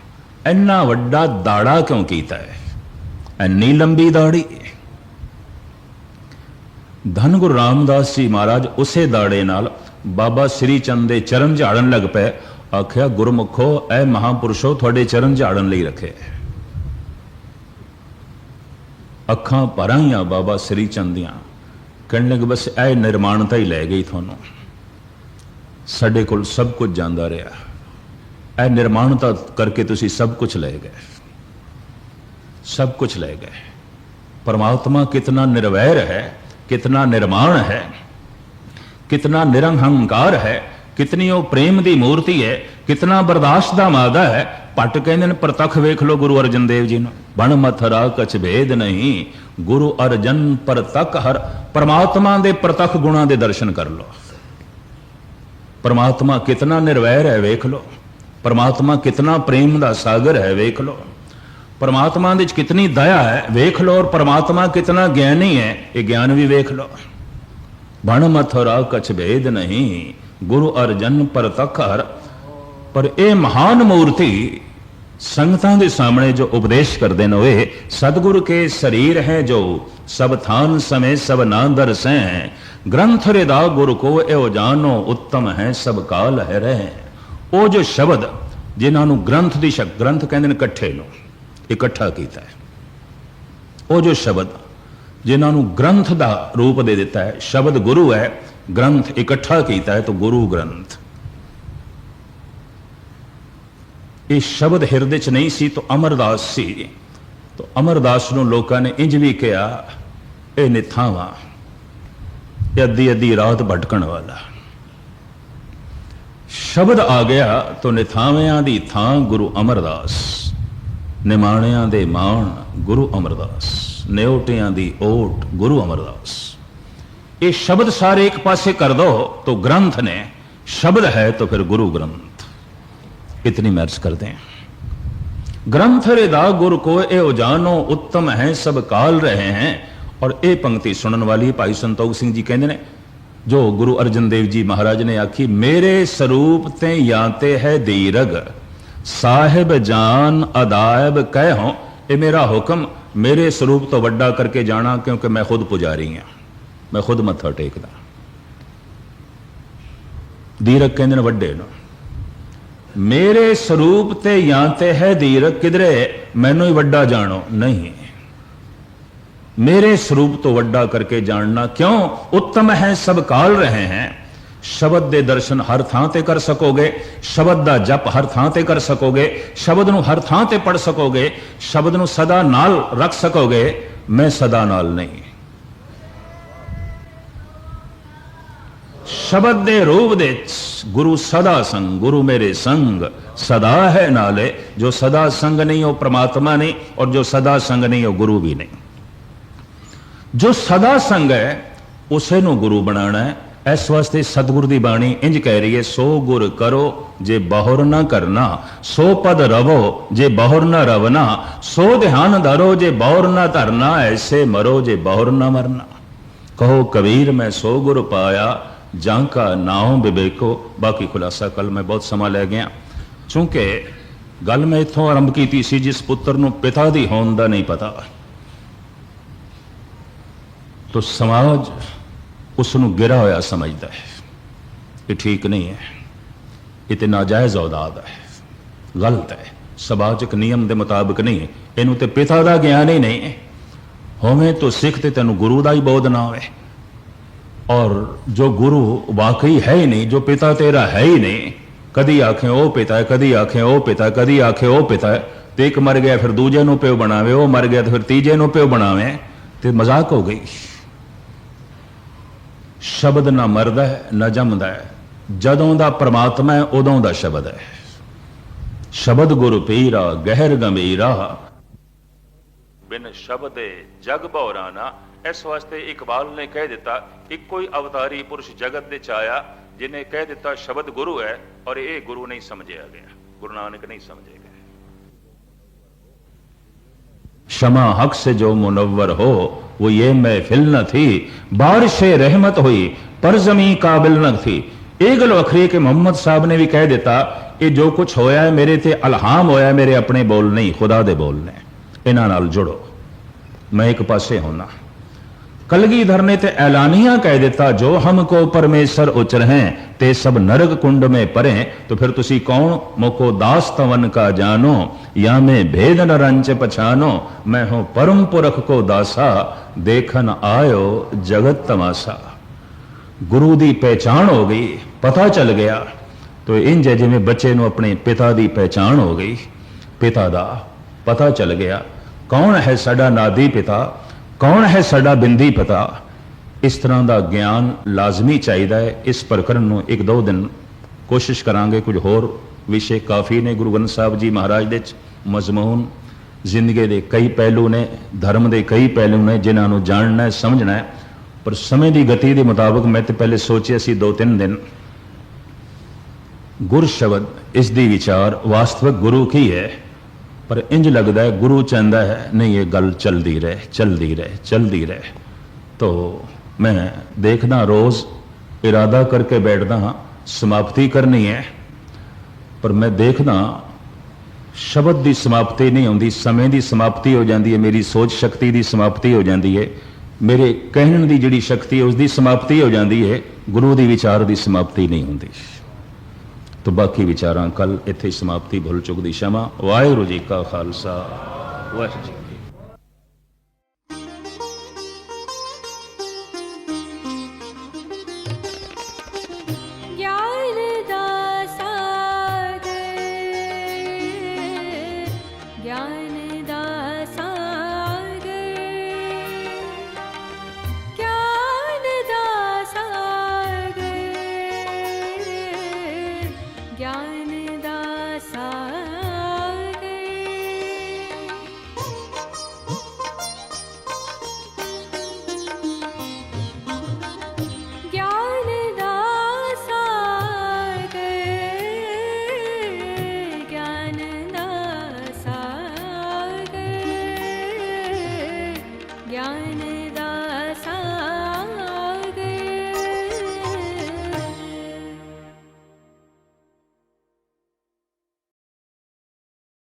इन्ना वड्डा दाड़ा क्यों कीता है, इन्नी लंबी दाड़ी। धन गुरु रामदास जी महाराज उसे दाड़े नाल बाबा श्री चंद के चरण झाड़न लग पे। आख्या गुरमुखो ऐ महापुरुषो थोड़े चरण झाड़न लई रखे। अखां भराइया बाबा श्री चंद दियां, कहने लगे बस ऐ निर्माणता ही लै गई थानू, साडे कोल सब कुछ जांदा रहा, ऐ निर्माणता करके तुसी सब कुछ ले गए, सब कुछ ले गए। परमात्मा कितना निर्वैर है, कितना निर्माण है, कितना निरंहंकार है, कितनी वो प्रेम की मूर्ति है, कितना बर्दाश्त का मादा है। पट कहते प्रतख वेख लो गुरु अर्जन देव जी ने, बण मथरा कछ भेद नहीं, गुरु अर्जन परतक हर। परमात्मा के प्रतख गुणा के दर्शन कर लो। परमात्मा कितना निर्वैर है वेख लो, परमात्मा कितना प्रेम का सागर है वेख लो, परमात्मा दे कितनी दया है वेख लो, और परमात्मा कितना ज्ञानी है ये ज्ञान भी वेख लो। बण मथुरा कछ भेद नहीं, गुरु अर्जन परतख हर। पर यह महान मूर्ति संगतां दे सामने जो उपदेश करते हैं वे सतगुरु के शरीर हैं जो सब थान समय सब ना दरसें, ग्रंथ हृदा गुरु को एव जानो उत्तम है सब काल है रहे। वो जो शब्द जिन्होंने ग्रंथ की शक्ति, ग्रंथ कहते हैं कट्ठे नो इकट्ठा किया है, वो जो शब्द जिन्होंने ग्रंथ का रूप दे दिता है, शब्द गुरु है, ग्रंथ इकट्ठा किया है तो गुरु ग्रंथ। ये शब्द हिरदे च नहीं सी तो अमरदास सी, तो अमरदास नूं लोकां ने इंज भी कहा ये निथावा, अद्धी अद्धी रात भटकण वाला। शब्द आ गया तो निथावियां दी थां गुरु अमरदास, निमाणियां दे माण गुरु अमरदास, न्योटियां दी ओट गुरु अमरदास। ये शब्द सारे एक पासे कर दो तो ग्रंथ ने, शब्द है तो फिर गुरु ग्रंथ। इतनी मैर्ज करते हैं। ग्रंथ हृदा गुरु को एव जानो उत्तम है सब काल रहे हैं। और ये पंक्ति सुनने वाली भाई संतोख सिंह जी कहते हैं, जो गुरु अर्जन देव जी महाराज ने आखी, मेरे स्वरूप ते याते है दीरग, साहिब जान अदायब कहो। ये मेरा हुक्म, मेरे स्वरूप तो वड्डा करके जाना, क्योंकि मैं खुद पुजारी हाँ, मैं खुद मत्था टेकदा। दीरक कहते हैं वड्डे न, मेरे स्वरूप ते याते है दीरक, किधरे मैनू ही वड्डा जानो नहीं, मेरे स्वरूप तो वड्डा करके जानना। क्यों? उत्तम है सब काल रहे हैं। शब्द दे दर्शन हर थां ते कर सकोगे, शब्द दा जप हर थां ते कर सकोगे, शब्द नू हर थां ते पढ़ सकोगे, शब्द नू सदा नाल रख सकोगे। मैं सदा नाल नहीं, शब्द दे रूप दे गुरु सदा संग, गुरु मेरे संग सदा है नाले। जो सदा संग नहीं हो परमात्मा नहीं, और जो सदा संग नहीं हो गुरु भी नहीं। जो सदा संग है उसे नु गुरु बनाना है। इस वास्ते सतगुरु की बाणी इंज कह रही है, सो गुर करो जे बहुर न करना, सो पद रवो जे बहुर न रवना, सो ध्यान धरो जे बहुर न धरना, ऐसे मरो जे बहुर न मरना। कहो कबीर मैं सो गुर पाया, जांका नाओ विवेको। बाकी खुलासा कल मैं बहुत समा लै गया, चूंकि गल मैं इत्थों आरंभ की सी, जिस पुत्र नूं पिता दी होंद दा नहीं पता, तो समाज उसनूं गिरा होया समझदा है। ये ठीक नहीं है, ये तो नाजायज़ औलाद है, गलत है, समाजिक नियम के मुताबिक नहीं है। इनू तो पिता का ज्ञान ही नहीं है। होवे तो सिख ते तेनू गुरु का ही बोध ना होवे, और जो गुरु वाकई है ही नहीं, जो पिता तेरा है ही नहीं, कदी आखें ओ पिता है, कदी आखें ओ पिता है, कदी आखें ओ पिता है, तो एक मर गया फिर दूजे नूं प्यो बनावे, वो मर गया तो फिर तीजे नूं प्यो बनावे, तो मजाक हो गई। शब्द ना मरदा है ना जमदा है, जदों दा परमात्मा है उदों दा शब्द है। शब्द गुरु पीरा गहर गंभीरा, बिन शब्द जग भौराना। इस वास्ते इकबाल ने कह दिता, एक कोई अवतारी पुरुष जगत दे आया जिन्हें कह दिता शब्द गुरु है, और ये गुरु नहीं समझा गया, गुरु नानक नहीं समझे गए। क्षमा हक से जो मुनव्वर हो, वो ये महफिल न थी, बारिश रहमत हुई पर जमी काबिल न थी। एक गल वखरी कि मोहम्मद साहब ने भी कह दिता, ये जो कुछ होया है मेरे ते अलहाम होया, मेरे अपने बोल नहीं, खुदा दे बोल ने, इन्हां नाल जुड़ो, मैं एक पासे होना। कलगीधर ने ते ऐलानिया कह दिता, जो हमको परमेश्वर उचर हैं ते सब नरक कुंड में परे। तो फिर तुसी कौन मोको दास तवन का जानो, या मैं भेद न रंच पछानो, मैं हूं परम पुरख को दासा, देखन आयो जगत तमाशा। गुरु दी पहचान हो गई, पता चल गया। तो इंज जिवें बच्चे नूं अपने पिता दी पहचान हो गई, पिता दा पता चल गया, कौन है साडा नादी पिता, कौन है साडा बिंदी पिता। इस तरह का ज्ञान लाजमी चाहिए है। इस प्रकरण नूं एक दो दिन कोशिश करांगे, कुछ होर विषय काफ़ी ने गुरु ग्रंथ साहब जी महाराज दे मजमून, जिंदगी के कई पहलू ने, धर्म के कई पहलू ने जिन्होंने जानना है, समझना है। पर समय की गति के मुताबिक मैं तो पहले सोचिया सी 2-3 दिन गुर शब्द, इसकी विचार वास्तविक गुरु की है, पर इंज लगता है गुरु चाहता है नहीं ये गल चलती रहे, चलती रहे, चलती रहे। तो मैं देखना रोज़ इरादा करके बैठता हाँ समाप्ति करनी है, पर मैं देखना शब्द की समाप्ति नहीं होती, समय की समाप्ति हो जाती है, मेरी सोच शक्ति की समाप्ति हो जाती है, मेरे कहने की जिहड़ी शक्ति है उसकी समाप्ति हो जाती है, गुरु की विचार की समाप्ति नहीं होती। तो बाकी विचारां कल इत्थे समाप्ति, भुल चुक दी क्षमा। वाहिगुरू जी का खालसा, वाहिगुरू जी।